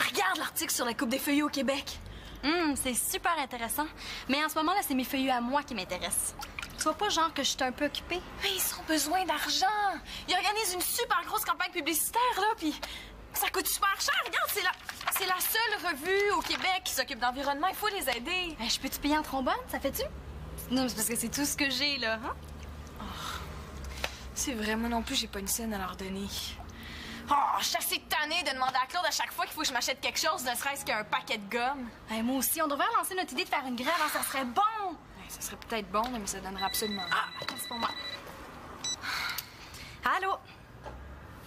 Regarde l'article sur la coupe des feuillus au Québec. C'est super intéressant. Mais en ce moment, là, c'est mes feuillus à moi qui m'intéressent. Tu vois pas, genre, que je suis un peu occupée?
Mais ils ont besoin d'argent. Ils organisent une super grosse campagne publicitaire, là, puis ça coûte super cher. Regarde, c'est la seule revue au Québec qui s'occupe d'environnement. Il faut les aider.
Je peux-tu payer en trombone? Ça fait-tu? Non, mais c'est parce que c'est tout ce que j'ai, là, hein?
C'est vrai, moi non plus, j'ai pas une scène à leur donner. Oh, je suis assez tannée de demander à Claude à chaque fois qu'il faut que je m'achète quelque chose, ne serait-ce qu'un paquet de gomme.
Hey, moi aussi, on devrait lancer notre idée de faire une grève, hein, ça serait bon!
Ouais, ça serait peut-être bon, mais ça donnerait absolument rien.
Ah, attends, c'est pour moi. Allô?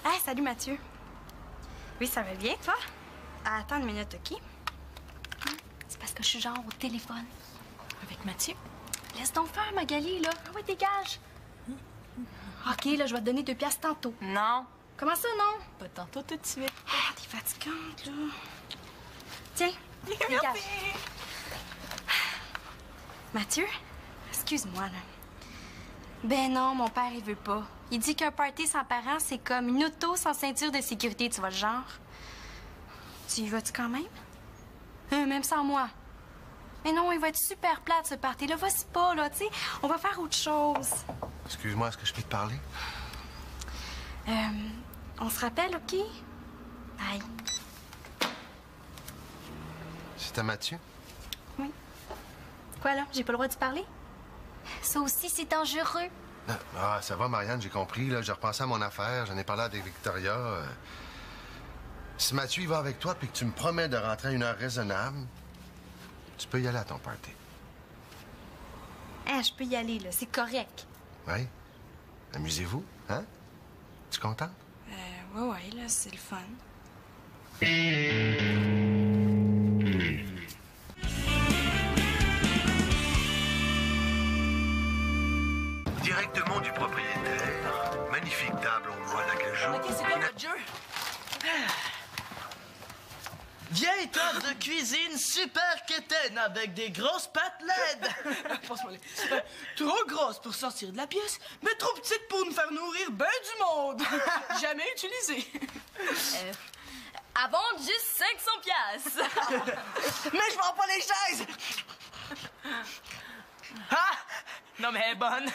Hey, salut Mathieu. Oui, ça va bien, toi? Attends une minute, OK? C'est parce que je suis genre au téléphone.
Avec Mathieu?
Laisse donc faire, Magali, là. Ah oui, dégage. OK, là, je vais te donner 2 piastres tantôt.
Non.
Comment ça, non?
Pas tantôt, tout de suite.
Ah, t'es fatigante, là. Tiens, dégage. Mathieu, excuse-moi, là. Ben non, mon père, il veut pas. Il dit qu'un party sans parents, c'est comme une auto sans ceinture de sécurité, tu vois le genre. Tu y vas-tu quand même? Même sans moi. Mais non, il va être super plate, ce party-là. Vas-y pas, là, tu sais. On va faire autre chose.
Excuse-moi, est-ce que je peux te parler?
On se rappelle, OK? Bye.
C'était Mathieu?
Oui. Quoi, là? J'ai pas le droit de te parler? Ça aussi, c'est dangereux.
Ah, ça va, Marianne, j'ai compris. Là, j'ai repensé à mon affaire. J'en ai parlé avec Victoria. Si Mathieu il va avec toi puis que tu me promets de rentrer à une heure raisonnable, tu peux y aller à ton party.
Hein, je peux y aller, là. C'est correct.
Oui? Amusez-vous, hein? Tu es contente?
Ouais, là, c'est le fun.
Directement du propriétaire. Magnifique table en bois d'acajou.
OK, c'est quoi votre jeu? Vieille table de cuisine super quétaine avec des grosses pattes LED.
Passe-moi les. Trop grosse pour sortir de la pièce, mais trop petite pour nous faire nourrir ben du monde. Jamais utilisée.
À vendre juste 500 piastres.
Mais je vends pas les chaises.
Ah! Non, mais elle est bonne.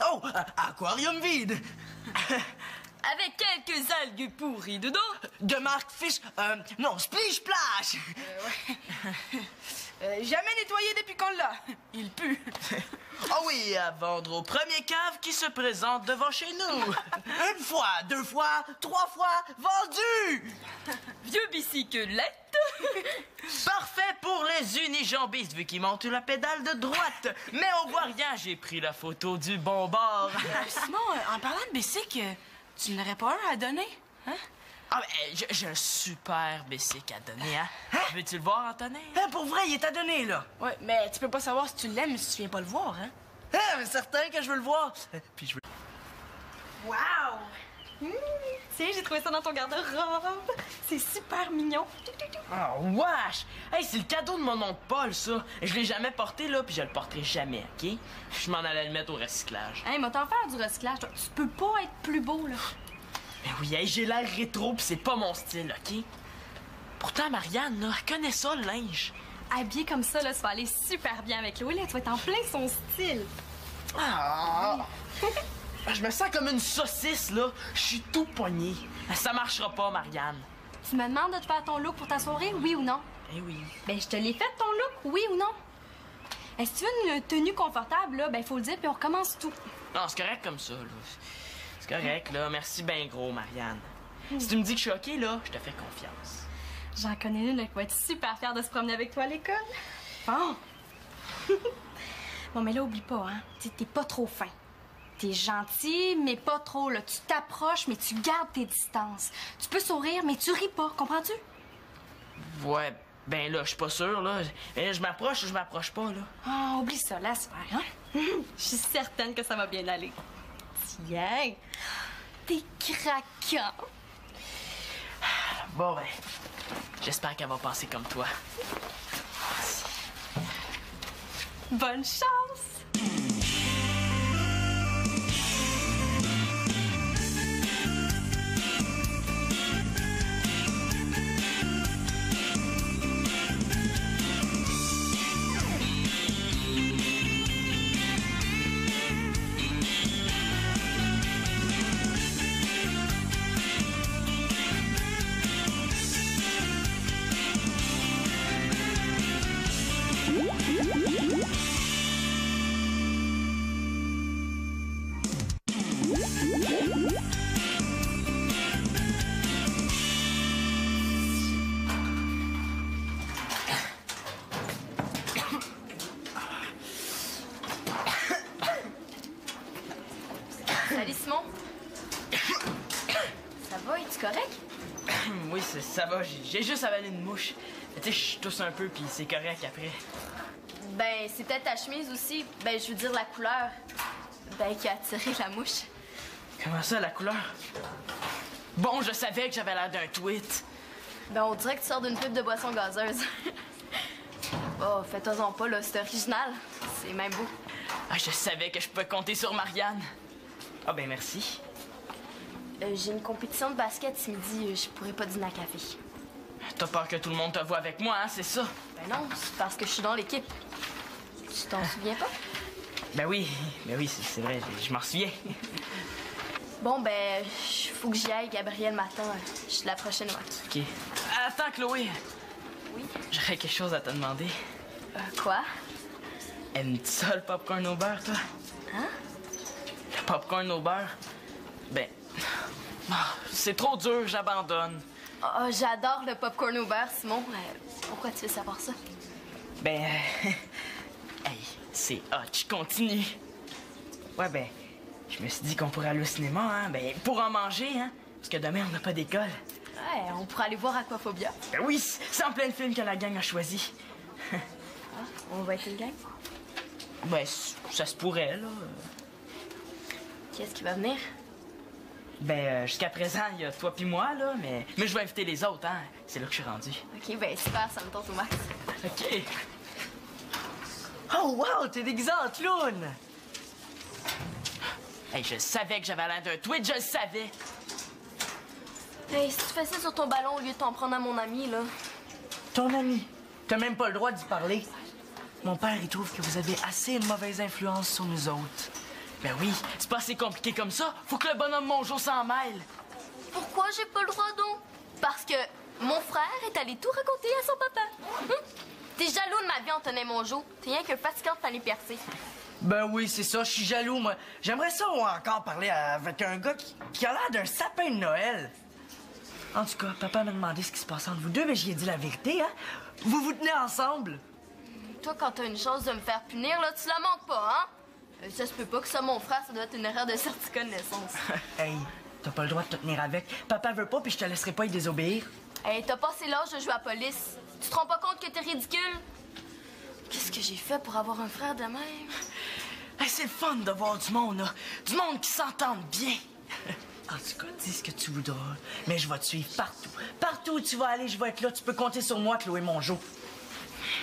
Oh, aquarium vide.
Avec quelques algues pourries dedans.
De marque Fish. Non, Splish Splash. Jamais nettoyé depuis qu'on l'a. Il pue.
Oh oui, à vendre au premier cave qui se présente devant chez nous.
1 fois, 2 fois, 3 fois, vendu.
Vieux bicyclette.
Parfait pour les unijambistes vu qu'ils montent la pédale de droite. Mais on voit rien, j'ai pris la photo du bon bord.
Simon, en parlant de bicycle, tu n'aurais pas un à donner, hein?
Ah, mais j'ai un super bicycle à donner, hein? Veux-tu le voir, Antonin?
Pour vrai, il est à donner, là. Ouais, mais tu peux pas savoir si tu l'aimes si tu viens pas le voir, hein? Mais certain que je veux le voir. Puis je veux...
Wow! Tiens, j'ai trouvé ça dans ton garde-robe. C'est super mignon.
Oh, wesh! Hey, c'est le cadeau de mon oncle Paul, ça. Je l'ai jamais porté, là, puis je le porterai jamais, OK? Je m'en allais le mettre au recyclage.
Hey, m'a t'en faire du recyclage. Toi. Tu peux pas être plus beau, là.
Mais oui, hey, j'ai l'air rétro, puis c'est pas mon style, OK? Pourtant, Marianne, là, elle connaît ça, le linge.
Habillé comme ça, là, tu vas aller super bien avec Louis. Là, tu vas être en plein son style.
Ah! Je me sens comme une saucisse, là. Je suis tout poigné. Ça marchera pas, Marianne.
Tu me demandes de te faire ton look pour ta soirée, oui ou non?
Eh oui.
Ben, je te l'ai fait, ton look, oui ou non? Si tu veux une tenue confortable, là, ben, faut le dire, puis on recommence tout.
Non, c'est correct comme ça, là. C'est correct, là. Merci ben gros, Marianne. Si tu me dis que je suis OK, là, je te fais confiance.
J'en connais une là, qui va être super fière de se promener avec toi à l'école. Bon. Bon, mais là, oublie pas, hein. T'es pas trop fin. T'es gentil, mais pas trop, là. Tu t'approches, mais tu gardes tes distances. Tu peux sourire, mais tu ris pas, comprends-tu?
Ouais, ben là, je suis pas sûr, là. Je m'approche ou je m'approche pas, là.
Ah, oublie ça, laisse faire, hein? Je suis certaine que ça va bien aller. Tiens, t'es craquant.
Bon, ben, j'espère qu'elle va penser comme toi.
Bonne chance!
Es-tu correct?
Oui, ça va. J'ai juste avalé une mouche. Tu sais, je tousse un peu, puis c'est correct après.
Ben, c'est peut-être ta chemise aussi. Ben, je veux dire la couleur. Ben, qui a attiré la mouche.
Comment ça, la couleur? Bon, je savais que j'avais l'air d'un tweet.
Ben, on dirait que tu sors d'une pub de boisson gazeuse. Oh, fais-toi-en pas, là. C'est original. C'est même beau.
Ah, je savais que je pouvais compter sur Marianne. Ah, ben merci.
J'ai une compétition de basket ce midi. Je pourrais pas dîner à café.
T'as peur que tout le monde te voie avec moi, hein, c'est ça?
Ben non, c'est parce que je suis dans l'équipe. Tu t'en souviens pas?
Ben oui, c'est vrai, je m'en souviens.
Bon, ben, faut que j'y aille, Gabriel m'attend. Je suis la prochaine watch.
OK. Attends, Chloé.
Oui?
J'aurais quelque chose à te demander.
Quoi?
Aimes-tu ça, le popcorn au beurre, toi?
Hein?
Le popcorn au beurre? Ben... c'est trop dur, j'abandonne.
Oh, j'adore le popcorn au beurre, Simon. Pourquoi tu veux savoir ça?
Ben... hey, c'est hot, je continue. Ouais, ben... Je me suis dit qu'on pourrait aller au cinéma, hein? Ben, pour en manger, hein? Parce que demain, on n'a pas d'école.
Ouais, on pourrait aller voir Aquaphobia.
Ben oui, c'est en plein film que la gang a choisi.
On va être une gang?
Ben, ça se pourrait, là.
Qui est-ce qui va venir?
Ben, jusqu'à présent, il y a toi puis moi, là, mais je vais inviter les autres, hein. C'est là que je suis rendu.
OK, ben super, ça me tente au max.
OK.
Oh, wow, t'es déguisé en clown!
Hey, je savais que j'avais l'air d'un tweet, je le savais.
Hey, si tu fais ça sur ton ballon au lieu de t'en prendre à mon ami, là.
Ton ami, t'as même pas le droit d'y parler. Mon père, il trouve que vous avez assez une mauvaise influence sur nous autres.
Ben oui, c'est pas assez compliqué comme ça. Faut que le bonhomme Mongeau s'en mêle.
Pourquoi j'ai pas le droit, donc? Parce que mon frère est allé tout raconter à son papa. T'es jaloux de ma vie, Antonin Mongeau. T'es rien que fatigant de t'aller percer.
Ben oui, c'est ça, je suis jaloux, moi. J'aimerais ça encore parler avec un gars qui a l'air d'un sapin de Noël. En tout cas, papa m'a demandé ce qui se passe entre vous deux, mais j'y ai dit la vérité, hein? Vous vous tenez ensemble?
Toi, quand t'as une chance de me faire punir, là, tu la manques pas, hein? Ça se peut pas que ça, mon frère, ça doit être une erreur de certificat de naissance.
Hey, t'as pas le droit de te tenir avec. Papa veut pas, puis je te laisserai pas y désobéir.
Hey, t'as passé l'âge de jouer à la police. Tu te rends pas compte que t'es ridicule? Qu'est-ce que j'ai fait pour avoir un frère de même?
Hey, c'est le fun de voir du monde, là. Du monde qui s'entende bien.
En tout cas, dis ce que tu voudras, mais je vais te suivre partout. Partout où tu vas aller, je vais être là. Tu peux compter sur moi, Chloé Mongeau.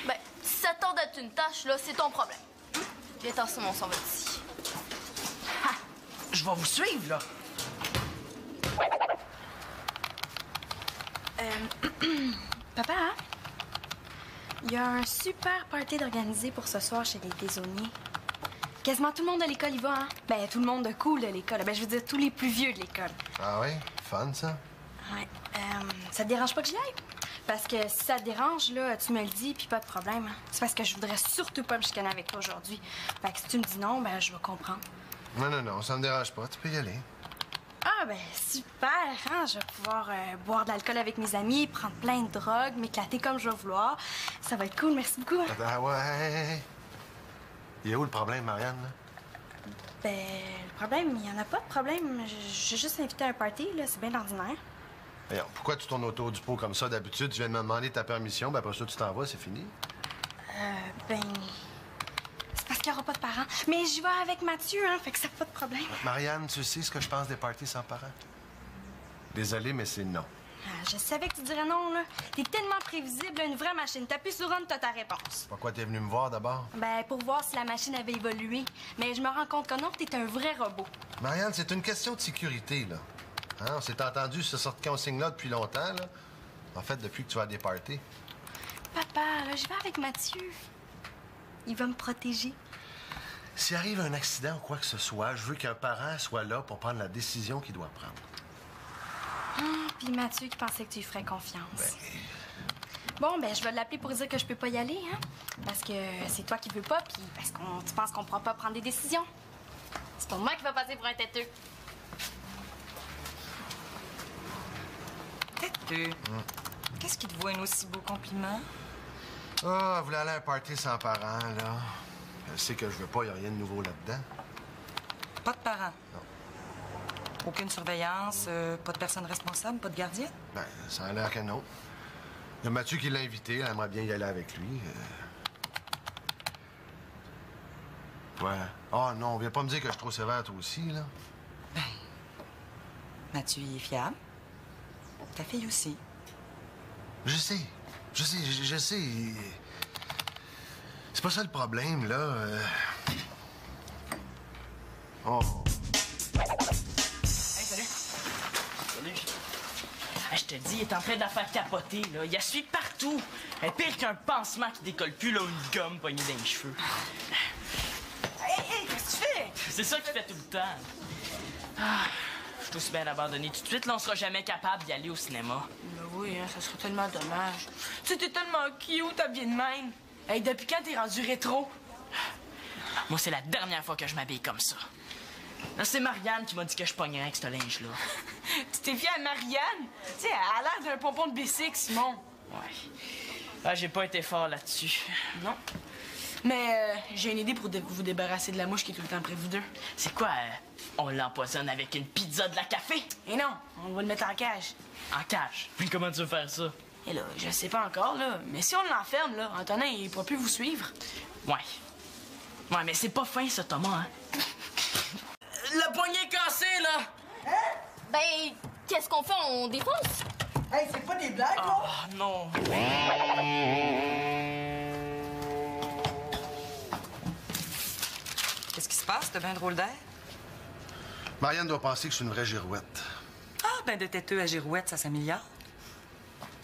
Ben, si ça tente d'être une tâche, là, c'est ton problème. Viens t'en on s'en va d'ici.
Ha! Je vais vous suivre, là.
Papa, hein? Il y a un super party d'organiser pour ce soir chez les Désauniers. Quasiment tout le monde de l'école y va, hein? Ben, tout le monde de cool de l'école. Ben, je veux dire, tous les plus vieux de l'école.
Ah oui? Fun, ça?
Ouais. Ça te dérange pas que j'y aille? Parce que si ça te dérange, là, tu me le dis, puis pas de problème. C'est parce que je voudrais surtout pas me chicaner avec toi aujourd'hui. Fait que si tu me dis non, ben, je vais comprendre.
Non, ça me dérange pas. Tu peux y aller.
Ah, ben, super, hein? Je vais pouvoir boire de l'alcool avec mes amis, prendre plein de drogues, m'éclater comme je vais vouloir. Ça va être cool, merci beaucoup.
Ah ouais. Il est où le problème, Marianne, là?
Ben, le problème, il y en a pas de problème. J'ai juste invité à un party, là, c'est bien ordinaire.
Voyons, pourquoi tu tournes autour du pot comme ça d'habitude? Tu viens de me demander ta permission, ben après ça, tu t'en vas, c'est fini.
Ben... C'est parce qu'il n'y aura pas de parents. Mais j'y vais avec Mathieu, hein, fait que ça pas de problème.
Marianne, tu sais ce que je pense des parties sans parents? Désolé, mais c'est non.
Ah, je savais que tu dirais non, là. T'es tellement prévisible, une vraie machine. T'appuies sur on, t'as ta réponse.
Pourquoi t'es venu me voir d'abord?
Ben, pour voir si la machine avait évolué. Mais je me rends compte que non, t'es un vrai robot.
Marianne, c'est une question de sécurité, là. Hein? On s'est entendu sur cette consigne-là depuis longtemps, là. En fait, depuis que tu vas à des parties.
Papa, là, je vais avec Mathieu. Il va me protéger.
S'il arrive un accident ou quoi que ce soit, je veux qu'un parent soit là pour prendre la décision qu'il doit prendre.
Puis Mathieu qui pensait que tu lui ferais confiance. Bon, ben, je vais l'appeler pour dire que je peux pas y aller, hein? Parce que c'est toi qui veux pas, puis parce que tu penses qu'on pourra pas prendre des décisions. C'est pour moi qui va passer pour un têteux.
Têteux? Qu'est-ce qui te vaut un aussi beau compliment?
Ah, vous voulez aller à un party sans parents, là? Je sais que je veux pas, y a rien de nouveau là-dedans.
Pas de parents?
Non.
Aucune surveillance, pas de personne responsable, pas de gardien?
Ben, ça a l'air que non. Il y a Mathieu qui l'a invité, elle aimerait bien y aller avec lui. Ouais. Oh non, viens pas me dire que je suis trop sévère, toi aussi, là.
Ben, Mathieu, il est fiable. Ta fille aussi.
Je sais. C'est pas ça le problème, là. Oh.
Hey, salut. Salut. Hey, je te dis, il est en train de la faire capoter, là. Il la suit partout. Elle est pire qu'un pansement qui décolle plus, là, ou une gomme poignée dans les cheveux. Hey, qu'est-ce que tu fais? C'est ça qu'il fait tout le temps. Je suis aussi bien abandonné tout de suite, là, on sera jamais capable d'y aller au cinéma.
Ben oui, hein, ça serait tellement dommage. Tu sais, t'es tellement cute, habillée de même. Hey, depuis quand t'es rendu rétro?
Moi, c'est la dernière fois que je m'habille comme ça. Là, c'est Marianne qui m'a dit que je pognerais avec ce linge-là.
Tu t'es fiée à Marianne? Tu sais, elle a l'air d'un pompon de bicycle, Simon.
Ouais. Ah, j'ai pas été fort là-dessus.
Non. Mais j'ai une idée pour vous débarrasser de la mouche qui est tout le temps près de vous deux.
C'est quoi, on l'empoisonne avec une pizza de la café?
Et non, on va le mettre en cage.
En cage? Mais comment tu veux faire ça?
Et là, je sais pas encore, là. Mais si on l'enferme, là, Antonin, il pourra plus vous suivre.
Ouais. Ouais, mais c'est pas fin, ça, Thomas, hein?
La poignée est cassée, là!
Hein? Ben, qu'est-ce qu'on fait? On défonce?
Hey, c'est pas des blagues, là?
Oh, non!
Qu'est-ce qui se passe? T'as bien un drôle d'air?
Marianne doit penser que je suis une vraie girouette.
Ah, ben de têteux à girouette, ça s'améliore.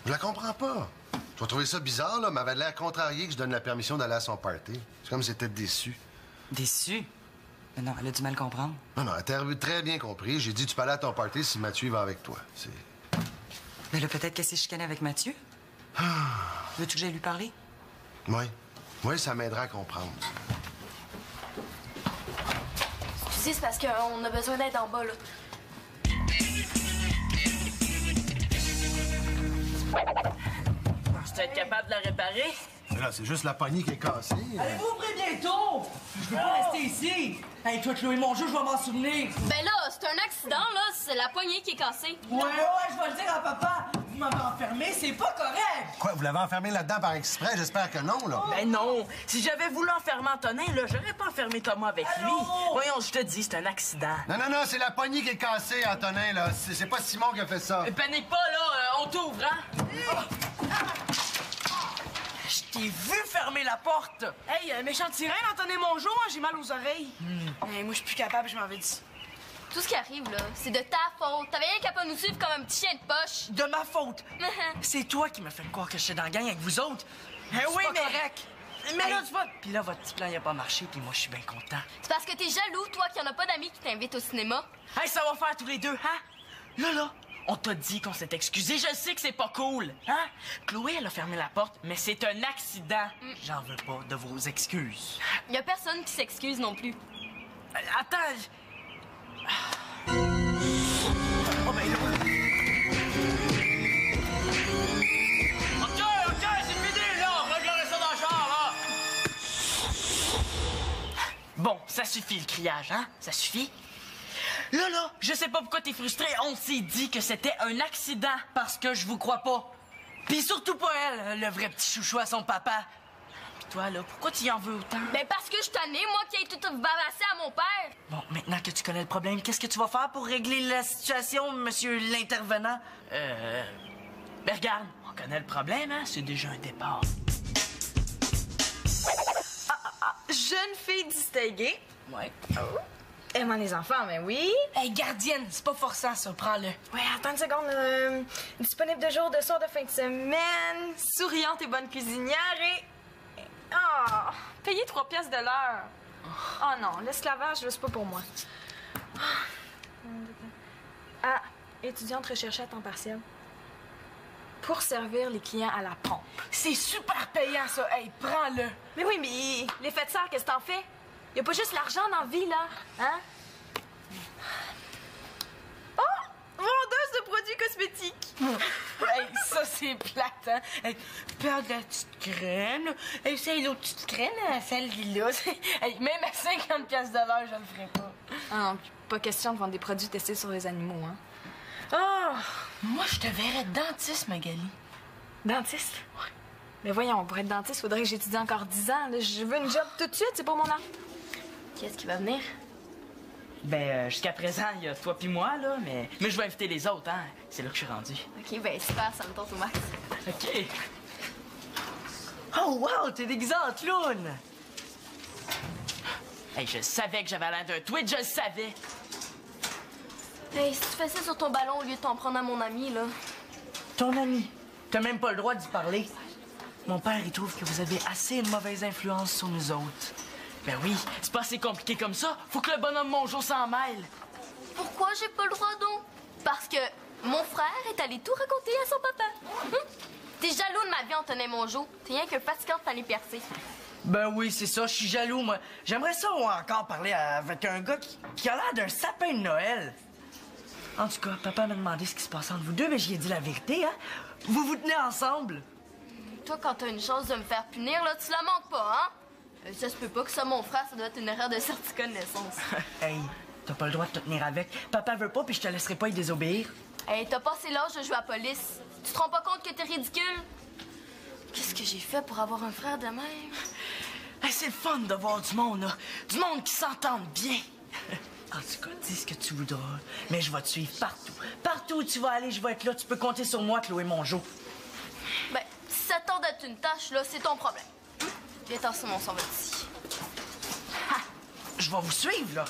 Je la comprends pas. Tu vas trouver ça bizarre, là, mais elle avait l'air contrariée que je donne la permission d'aller à son party. C'est comme si elle était déçue.
Déçue? Mais non, elle a du mal comprendre.
Non, elle t'a très bien compris. J'ai dit, tu peux aller à ton party si Mathieu va avec toi. C'est...
Mais là, peut-être qu'elle s'est chicanée avec Mathieu. Veux-tu que j'aille lui parler?
Oui. Oui, ça m'aidera à comprendre.
Tu sais, c'est parce qu'on a besoin d'aide en bas, là.
Tu vas être capable de la réparer?
Mais là, c'est juste la poignée qui est cassée.
Allez-vous ouvrir bientôt? Je veux pas rester ici. Hey, toi, Chloé, mon jeu, je vais m'en souvenir.
Ben là, c'est un accident, là. C'est la poignée qui est cassée.
Ouais, je vais le dire à papa. Vous m'avez enfermé, c'est pas correct.
Quoi, vous l'avez enfermé là-dedans par exprès? J'espère que non, là.
Ben non! Si j'avais voulu enfermer Antonin, là, j'aurais pas enfermé Thomas avec lui. Voyons, je te dis, c'est un accident.
Non, c'est la poignée qui est cassée, Antonin, là. C'est pas Simon qui a fait ça.
Panique pas, là, on t'ouvre, hein?
Je t'ai vu fermer la porte. Hey, méchant tyran, Antonin Mongeau, hein, j'ai mal aux oreilles. Hey, moi, je suis plus capable, je m'en vais d'ici.
Tout ce qui arrive, là, c'est de ta faute. T'avais rien qu'à pas nous suivre comme un petit chien de poche.
De ma faute. C'est toi qui m'as fait croire que j'étais dans la gang avec vous autres.
Eh oui,
pas
mais...
correct. Mais là, tu vois... Puis là, votre petit plan, il a pas marché, puis moi, je suis bien content.
C'est parce que t'es jaloux, toi, qu'il y en a pas d'amis qui t'invitent au cinéma.
Hey, ça va faire tous les deux, hein? Là, on t'a dit qu'on s'est excusé. Je sais que c'est pas cool, hein? Chloé, elle a fermé la porte, mais c'est un accident.
J'en veux pas de vos excuses.
Y a personne qui s'excuse non plus.
Attends... Oh, ben là...
OK, c'est fini, là! Réglerez ça dans le char, là! Bon, ça suffit, le criage, hein? Ça suffit? Là, je sais pas pourquoi t'es frustré. On s'est dit que c'était un accident.
Parce que je vous crois pas. Puis surtout pas elle, le vrai petit chouchou à son papa.
Puis toi, là, pourquoi tu y en veux autant?
Ben parce que je suis tannée, moi, qui ai tout balancé à mon père.
Bon, maintenant que tu connais le problème, qu'est-ce que tu vas faire pour régler la situation, monsieur l'intervenant?
Ben regarde, on connaît le problème, hein? C'est déjà un départ.
Jeune fille distinguée.
Ouais.
Aimant les enfants, mais oui.
Hey, gardienne, c'est pas forçant, ça, prends-le.
Ouais, attends une seconde. Disponible de jour, de soir, de fin de semaine. Souriante et bonne cuisinière et... Oh, payer 3 piastres de l'heure. Oh non, l'esclavage, là, c'est pas pour moi. Ah, étudiante recherchée à temps partiel. Pour servir les clients à la pompe.
C'est super payant, ça. Hey, prends-le.
Mais oui, mais les fêtes sœurs, qu'est-ce que t'en fais? Y a pas juste l'argent dans la vie, là. Hein? Oh! Vendeuse de produits cosmétiques.
Hey, ça, c'est plate, hein? Hey, perds de la petite crème, là. Essaye l'autre petite crème, hein, celle-là. Hey, même à 50 piastres de l'heure, je le ferais pas.
Ah non, pas question de vendre des produits testés sur les animaux, hein.
Ah! Moi, je te verrais dentiste, Magali.
Dentiste? Ouais. Mais voyons, pour être dentiste, faudrait que j'étudie encore 10 ans. Là. Je veux une job tout de suite, c'est pour mon âge.
Qui est-ce qui va venir?
Ben, jusqu'à présent, il y a toi puis moi, là, mais je vais inviter les autres, hein. C'est là que je suis rendu.
OK, ben super, ça me tente au max.
OK.
Oh, wow, t'es déguisé en clown!
Hey, je savais que j'avais l'air d'un tweet, je le savais.
Hey, si tu fais ça sur ton ballon au lieu de t'en prendre à mon ami, là.
Ton ami, t'as même pas le droit d'y parler. Mon père, il trouve que vous avez assez une mauvaise influence sur nous autres.
Ben oui, c'est pas assez compliqué comme ça. Faut que le bonhomme Mongeau s'en mêle.
Pourquoi j'ai pas le droit donc? Parce que mon frère est allé tout raconter à son papa. T'es jaloux de ma vie, Antonin Mongeau. T'es rien qu'un fatigant de t'aller percer.
Ben oui, c'est ça, je suis jaloux, moi. J'aimerais ça encore parler avec un gars qui a l'air d'un sapin de Noël. En tout cas, papa m'a demandé ce qui se passe entre vous deux, mais j'y ai dit la vérité, hein? Vous vous tenez ensemble?
Toi, quand t'as une chance de me faire punir, là, tu la manques pas, hein? Ça se peut pas que ça, mon frère, ça doit être une erreur de certificat de naissance.
Hey, t'as pas le droit de te tenir avec. Papa veut pas, puis je te laisserai pas y désobéir.
Hey, t'as passé l'âge de jouer à la police. Tu te rends pas compte que t'es ridicule? Qu'est-ce que j'ai fait pour avoir un frère de même?
Hey, c'est le fun de voir du monde, là. Du monde qui s'entende bien.
En tout cas, dis ce que tu voudras, mais je vais te suivre partout. Partout où tu vas aller, je vais être là. Tu peux compter sur moi, Chloé Mongeau.
Ben, si ça tente d'être une tâche, là, c'est ton problème. Viens tasser mon sang d'ici.
Ha! Je vais vous suivre, là.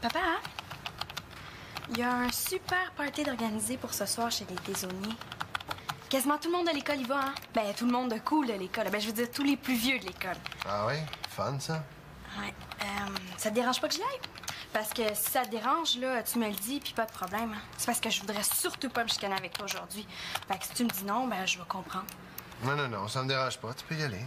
Papa, hein? Il y a un super party d'organiser pour ce soir chez les Taisonniers. Quasiment tout le monde de l'école y va, hein? Ben, tout le monde de cool de l'école. Ben, je veux dire, tous les plus vieux de l'école.
Ah oui? Fun, ça?
Ouais. Ça te dérange pas que je l'aille? Parce que si ça te dérange, là, tu me le dis, puis pas de problème. C'est parce que je voudrais surtout pas me chicaner avec toi aujourd'hui. Fait que si tu me dis non, ben, je vais comprendre.
Non, ça me dérange pas. Tu peux y aller.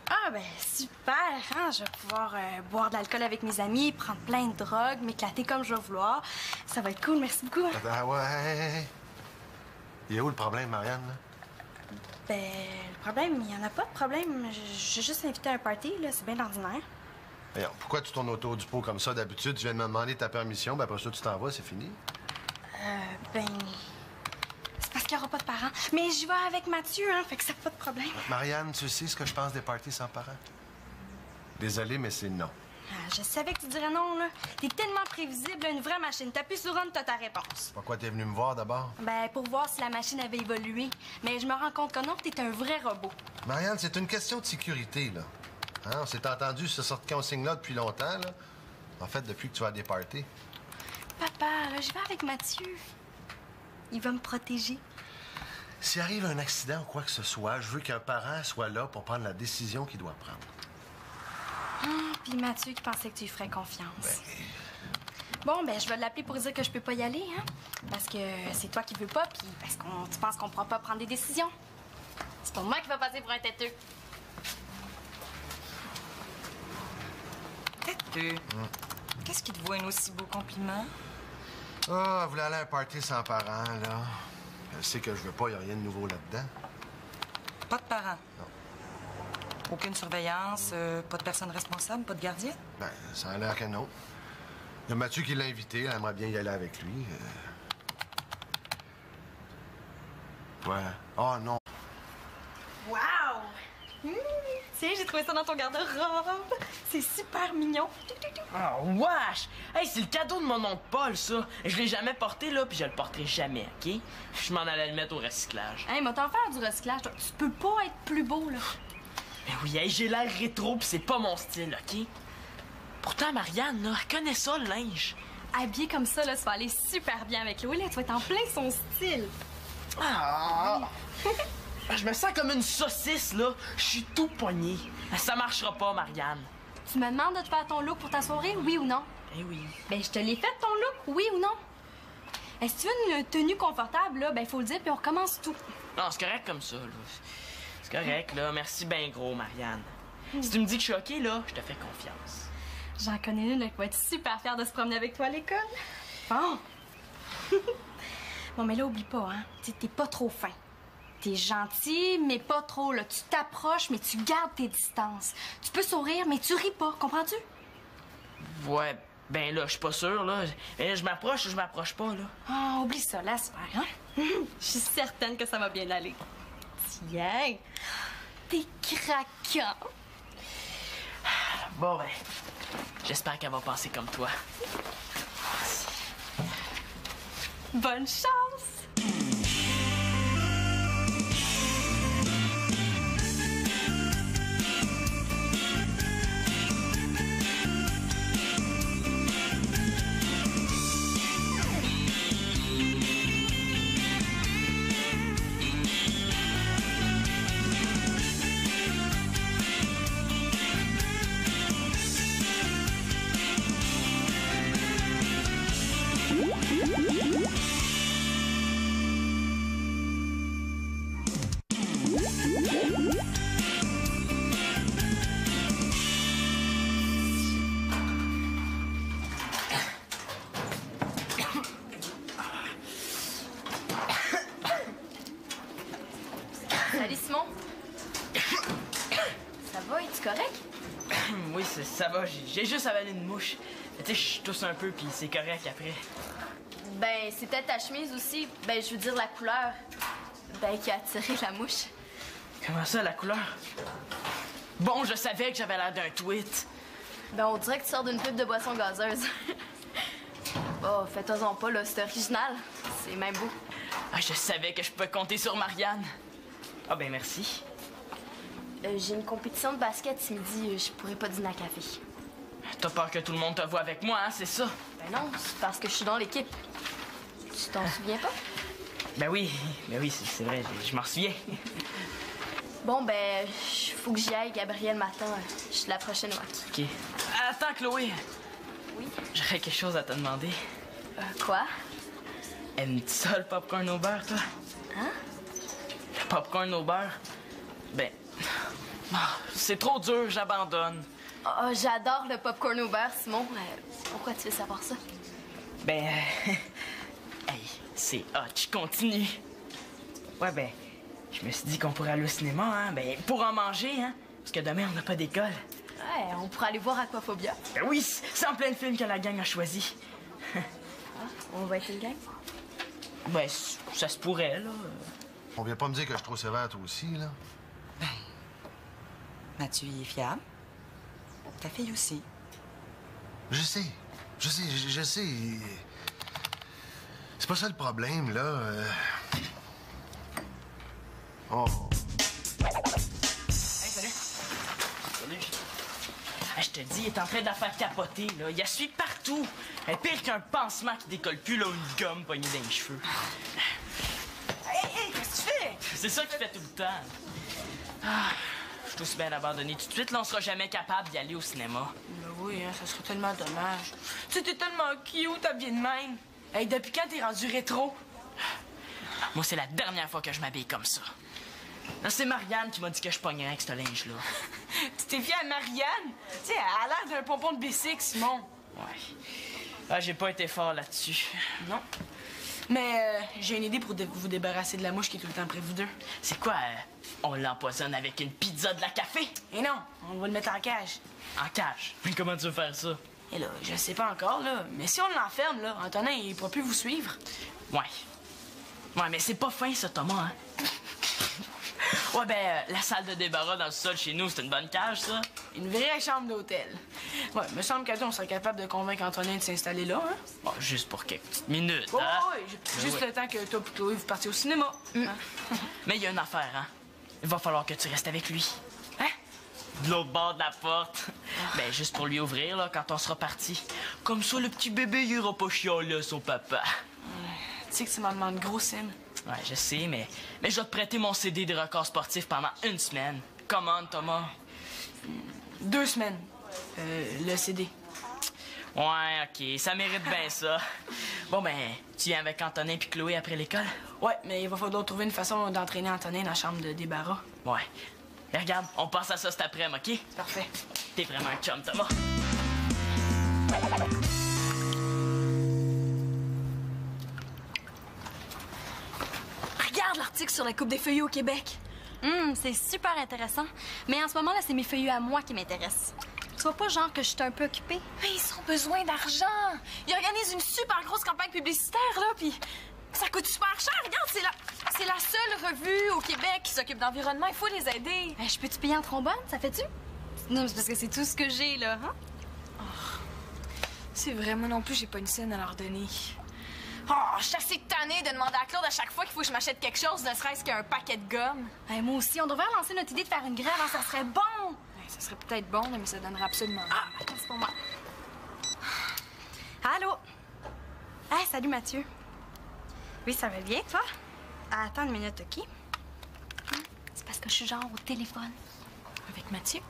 Ah, ben, super, hein? Je vais pouvoir boire de l'alcool avec mes amis, prendre plein de drogues, m'éclater comme je vais vouloir. Ça va être cool, merci beaucoup.
Ah ouais. Il est où le problème, Marianne, là?
Ben, le problème, il y en a pas de problème. J'ai juste invité à un party, là, c'est bien ordinaire.
Voyons, pourquoi tu tournes autour du pot comme ça d'habitude? Tu viens de me demander ta permission, ben après ça, tu t'en vas, c'est fini.
Ben... C'est parce qu'il n'y aura pas de parents. Mais j'y vais avec Mathieu, hein, fait que ça pas de problème.
Marianne, tu sais ce que je pense des parties sans parents? Désolé, mais c'est non.
Ah, je savais que tu dirais non, là. T'es tellement prévisible, une vraie machine. T'appuies sur on, t'as ta réponse.
Pourquoi t'es venu me voir d'abord?
Ben, pour voir si la machine avait évolué. Mais je me rends compte que non, t'es un vrai robot.
Marianne, c'est une question de sécurité, là. Hein? On s'est entendu sur cette consigne-là depuis longtemps, là. En fait, depuis que tu vas à des parties.
Papa, là, je vais avec Mathieu. Il va me protéger.
S'il arrive un accident ou quoi que ce soit, je veux qu'un parent soit là pour prendre la décision qu'il doit prendre.
Puis Mathieu qui pensait que tu lui ferais confiance. Bon, ben, je vais l'appeler pour dire que je peux pas y aller, hein? Parce que c'est toi qui veux pas, puis parce que tu penses qu'on pourra pas prendre des décisions. C'est pour moi qui va passer pour un têteux.
Têteux. Qu'est-ce qui te vaut un aussi beau compliment?
Ah, vous voulez aller à un party sans parents, là? Je sais que je veux pas, y a rien de nouveau là-dedans.
Pas de parents?
Non.
Aucune surveillance, pas de personne responsable, pas de gardien?
Ben, ça a l'air que non. Il y a Mathieu qui l'a invité, elle aimerait bien y aller avec lui. Ouais. Oh non.
Wow! Tiens, j'ai trouvé ça dans ton garde-robe. C'est super mignon.
Oh, wesh! Hey, c'est le cadeau de mon oncle Paul, ça. Je l'ai jamais porté, là, puis je le porterai jamais, OK? Je m'en allais le mettre au recyclage.
Hey, m'a t'en faire du recyclage. Tu peux pas être plus beau, là.
Ben oui, hey, j'ai l'air rétro, puis c'est pas mon style, OK? Pourtant, Marianne, là, elle connaît ça, le linge.
Habillé comme ça, là, tu vas aller super bien avec Louis. Là, tu vas être en plein son style.
Ah! Je me sens comme une saucisse, là. Je suis tout poigné. Ça marchera pas, Marianne.
Tu me demandes de te faire ton look pour ta soirée, oui ou non?
Eh oui.
Ben, je te l'ai fait, ton look, oui ou non? Et si tu veux une tenue confortable, là, ben, faut le dire, puis on recommence tout.
Non, c'est correct comme ça, là. C'est correct, là. Merci ben gros, Marianne. Si tu me dis que je suis OK, là, je te fais confiance.
J'en connais une, là, qui va être super fière de se promener avec toi à l'école. Bon. Bon, mais là, oublie pas, hein. T'es pas trop fin. T'es gentil, mais pas trop, là. Tu t'approches, mais tu gardes tes distances. Tu peux sourire, mais tu ris pas, comprends-tu?
Ouais, ben là, je suis pas sûr, là. Mais je m'approche ou je m'approche pas, là?
Ah, oublie ça, laisse faire, hein? Je suis certaine que ça va bien aller. Tiens, t'es craquant.
Bon, ben, j'espère qu'elle va penser comme toi.
Bonne chance!
Salut Simon. Ça va, es-tu correct?
Oui, ça va. J'ai juste avalé une mouche. Tu sais, je tousse un peu, puis c'est correct après.
Ben, c'est peut-être ta chemise aussi. Ben, je veux dire la couleur. Ben, qui a attiré la mouche.
Comment ça, la couleur? Bon, je savais que j'avais l'air d'un tweet.
Ben, on dirait que tu sors d'une pub de boisson gazeuse. Oh, fais-toi-en pas, là. C'est original. C'est même beau.
Ah, je savais que je pouvais compter sur Marianne. Ah, ben merci.
J'ai une compétition de basket ce midi. Je pourrais pas dîner à café.
T'as peur que tout le monde te voie avec moi, hein, c'est ça?
Ben non, c'est parce que je suis dans l'équipe. Tu t'en souviens pas?
Ben oui, c'est vrai, je m'en souviens.
Bon, ben, faut que j'y aille, Gabriel m'attend. Je suis la prochaine watch.
OK. Attends, Chloé.
Oui?
J'aurais quelque chose à te demander.
Quoi?
Aimes-tu ça, le popcorn au beurre, toi?
Hein?
Le popcorn au beurre? Ben... c'est trop dur, j'abandonne.
Oh, j'adore le popcorn au beurre, Simon. Pourquoi tu veux savoir ça?
Ben... hey, c'est hot, je continue. Ouais, ben... Je me suis dit qu'on pourrait aller au cinéma, hein? Ben, pour en manger, hein? Parce que demain, on n'a pas d'école.
Ouais, on pourrait aller voir Aquaphobia.
Ben oui, c'est en plein film que la gang a choisi.
On va être une gang?
Ben, ça se pourrait, là.
On vient pas me dire que je suis trop sévère, toi aussi, là.
Ben, Mathieu, il est fiable. Ta fille aussi.
Je sais. C'est pas ça le problème, là. Oh.
Hey, salut. Salut. Hey, je te dis, il est en train de la faire capoter, là. Il a suivi partout. Elle est pire qu'un pansement qui décolle plus, là, ou une gomme poignée dans les cheveux. Hey, qu'est-ce que tu fais? C'est ça qu'il fait tout le temps. Ah, je suis aussi bien abandonné tout de suite, là, on sera jamais capable d'y aller au cinéma.
Ben oui, hein, ça serait tellement dommage. Tu sais, t'es tellement cute, habillée de même. Hey, depuis quand t'es rendu rétro?
Moi, c'est la dernière fois que je m'habille comme ça. Là, c'est Marianne qui m'a dit que je pognerais avec ce linge-là.
Tu t'es fié à Marianne? Tu sais, elle a l'air d'un pompon de bicycle, Simon.
Ouais. Ah, j'ai pas été fort là-dessus.
Non. Mais j'ai une idée pour vous débarrasser de la mouche qui est tout le temps près de vous deux.
C'est quoi, on l'empoisonne avec une pizza de la café?
Et non, on va le mettre en cage.
En cage? Mais comment tu veux faire ça?
Et là, je sais pas encore, là. Mais si on l'enferme, là, Antonin, il pourra plus vous suivre.
Ouais. Ouais, mais c'est pas fin, ça, Thomas, hein? Ouais, ben, la salle de débarras dans le sol chez nous, c'est une bonne cage, ça?
Une vraie chambre d'hôtel. Ouais, me semble qu'à toi, on serait capable de convaincre Antonin de s'installer là, hein?
Bon, juste pour quelques petites minutes,
Oh,
hein?
oui, juste le temps que toi et Chloé, vous partiez au cinéma. Hein?
Mais il y a une affaire, hein? Il va falloir que tu restes avec lui. Hein? De l'autre bord de la porte. Ben, juste pour lui ouvrir, là, quand on sera parti. Comme ça, le petit bébé, il ira pas chialer à son papa.
Tu sais que tu m'en demandes gros, Sim.
Ouais, je sais, mais je vais te prêter mon CD des records sportifs pendant 1 semaine. Comment, Thomas?
2 semaines. Le CD.
Ouais, OK, ça mérite bien ça. Bon, ben, tu viens avec Antonin puis Chloé après l'école?
Ouais, mais il va falloir trouver une façon d'entraîner Antonin dans la chambre de débarras.
Ouais. Et regarde, on passe à ça cet après-midi, OK?
Parfait.
T'es vraiment un chum, Thomas.
Regarde, leur
article sur la coupe des feuillus au Québec.
C'est super intéressant. Mais en ce moment, là, c'est mes feuillus à moi qui m'intéressent. Tu vois pas, genre, que je suis un peu occupée?
Mais ils ont besoin d'argent. Ils organisent une super grosse campagne publicitaire, là, puis ça coûte super cher. Regarde, c'est la seule revue au Québec qui s'occupe d'environnement. Il faut les aider.
Je peux-tu payer en trombone? Ça fait-tu? Non, mais c'est parce que c'est tout ce que j'ai, là, hein?
C'est vrai, moi non plus, j'ai pas une scène à leur donner. Oh, je suis assez tannée de demander à Claude à chaque fois qu'il faut que je m'achète quelque chose, ne serait-ce qu'un paquet de gomme.
Moi aussi, on devrait lancer notre idée de faire une grève, hein, ça serait bon!
Ça serait peut-être bon, mais ça donnerait absolument rien.
Attends, c'est pour moi. Allô? Salut Mathieu. Oui, ça va bien, toi? Attends une minute, OK? C'est parce que je suis genre au téléphone.
Avec Mathieu?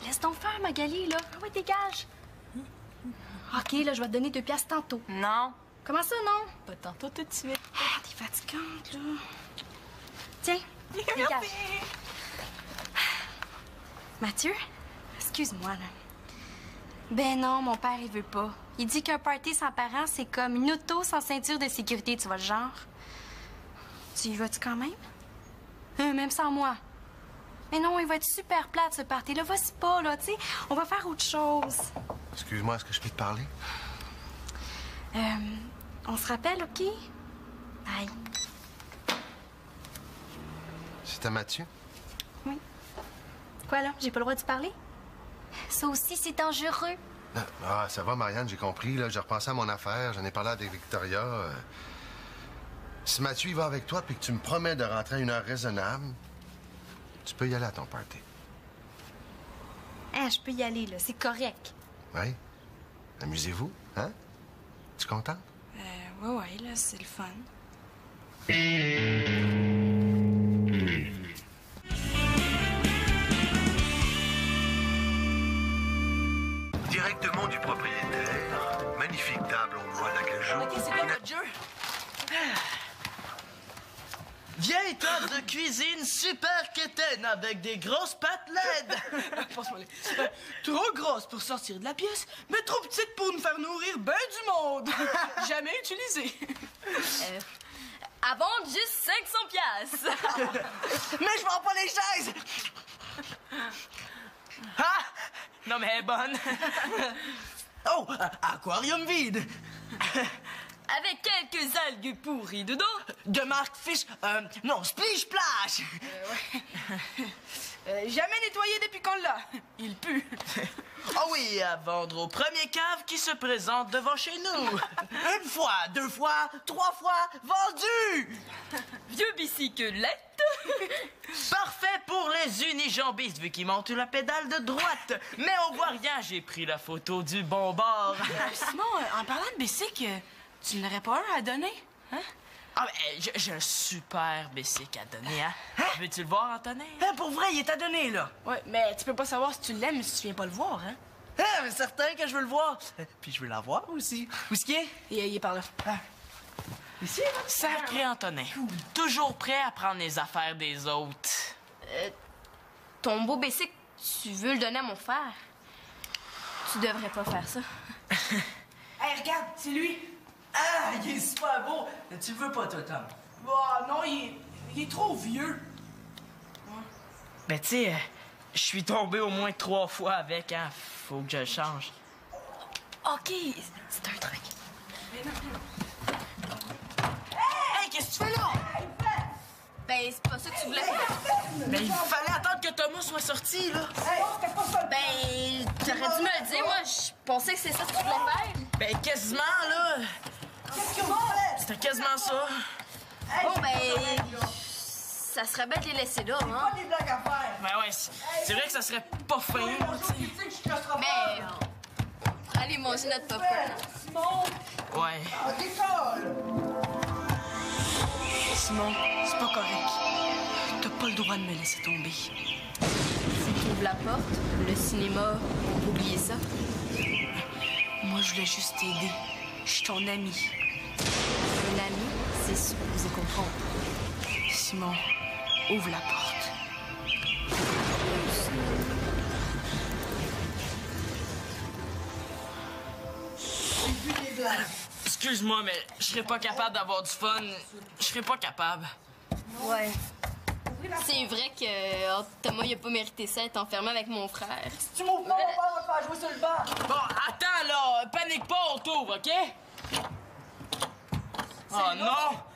Laisse donc faire, Magali, là. Ah oui, dégage. OK, là, je vais te donner 2 piastres tantôt.
Non.
Comment ça, non?
Pas tantôt, tout de suite.
T'es fatigante, là. Tiens, dégage. Mathieu, excuse-moi, là. Ben non, mon père, il veut pas. Il dit qu'un party sans parents, c'est comme une auto sans ceinture de sécurité, tu vois le genre. Tu y vas-tu quand même? Même sans moi. Mais non, il va être super plate, ce party-là. Vas-y pas, là, tu sais. On va faire autre chose.
Excuse-moi, est-ce que je peux te parler?
On se rappelle, OK? Bye.
C'est à Mathieu?
Oui. Quoi, là? J'ai pas le droit de parler? Ça aussi, c'est dangereux.
Ah, ça va, Marianne, j'ai compris. Là, j'ai repensé à mon affaire. J'en ai parlé avec Victoria. Si Mathieu il va avec toi puis que tu me promets de rentrer à une heure raisonnable, tu peux y aller à ton party.
Je peux y aller, là. C'est correct.
Oui. Amusez-vous, hein? Tu es contente?
Ouais, là, c'est le fun.
Directement du propriétaire, magnifique table en bois d'acajou.
OK, c'est quoi notre jeu?
Vieille table de cuisine super quétaine avec des grosses pattes LED.
Passe-moi les. Trop grosse pour sortir de la pièce, mais trop petite pour nous faire nourrir ben du monde. Jamais utilisée.
À vendre juste 500 piastres.
Mais je vends pas les chaises.
Ah! Non, mais elle est bonne.
Oh, aquarium vide.
Avec quelques algues pourries dedans.
De marque Fish. Non, Splish Splash. Jamais nettoyé depuis qu'on l'a. Il pue.
Ah oui, à vendre au premier cave qui se présente devant chez nous.
1 fois, 2 fois, 3 fois, vendu.
Vieux bicyclette.
Parfait pour les unijambistes vu qu'ils montent la pédale de droite. Mais on voit rien, j'ai pris la photo du bon bord.
Simon, en parlant de bicycle, tu n'aurais pas un à donner? Hein?
Ah, mais j'ai un super bicycle à donner, hein? Veux-tu le voir, Antonin?
Pour vrai, il est à donner, là. Ouais, mais tu peux pas savoir si tu l'aimes si tu viens pas le voir, hein? Mais certain que je veux le voir. Puis je veux l'avoir aussi. Où est-ce qu'il est? Il est par là. Ici, là?
Sacré Antonin. Toujours prêt à prendre les affaires des autres.
Ton beau bicycle, tu veux le donner à mon frère? Tu devrais pas faire ça.
Hey, regarde, c'est lui. Ah, il est super beau. Tu le veux pas, toi, Tom? Oh, non, il est trop vieux.
Ben, tu sais, je suis tombé au moins 3 fois avec, hein. Faut que je le change.
OK, c'est un truc.
Hey, qu'est-ce que tu fais là?
Ben, c'est pas ça que tu voulais faire.
Mais il fallait attendre que Thomas soit sorti, là.
Ben, t'aurais dû me le dire. Moi, je pensais que c'est ça que tu voulais faire.
Ben, quasiment, là.
Qu'est-ce que vous faites?
C'était quasiment ça.
Bon, ben, ça serait bien de les laisser là, hein?
Pas des blagues à faire.
Ben ouais, c'est vrai que ça serait pas fin, là, tu sais.
Mais, on pourrait aller manger notre popcorn.
Simon,
Ouais.
Simon, c'est pas correct. T'as pas le droit de me laisser tomber.
Si tu ouvres la porte, le cinéma, on peut oublier ça.
Moi, je voulais juste t'aider. Je suis ton ami.
Un ami, c'est supposé comprendre.
Simon, ouvre la porte.
Excuse-moi, mais je serais pas capable d'avoir du fun. Je serais pas capable.
Ouais. C'est vrai que Thomas, il a pas mérité ça, être enfermé avec mon frère.
Si tu m'ouvres pas, mon père va te faire jouer sur le banc.
Bon, attends, là. Panique pas, on t'ouvre, OK? Oh non!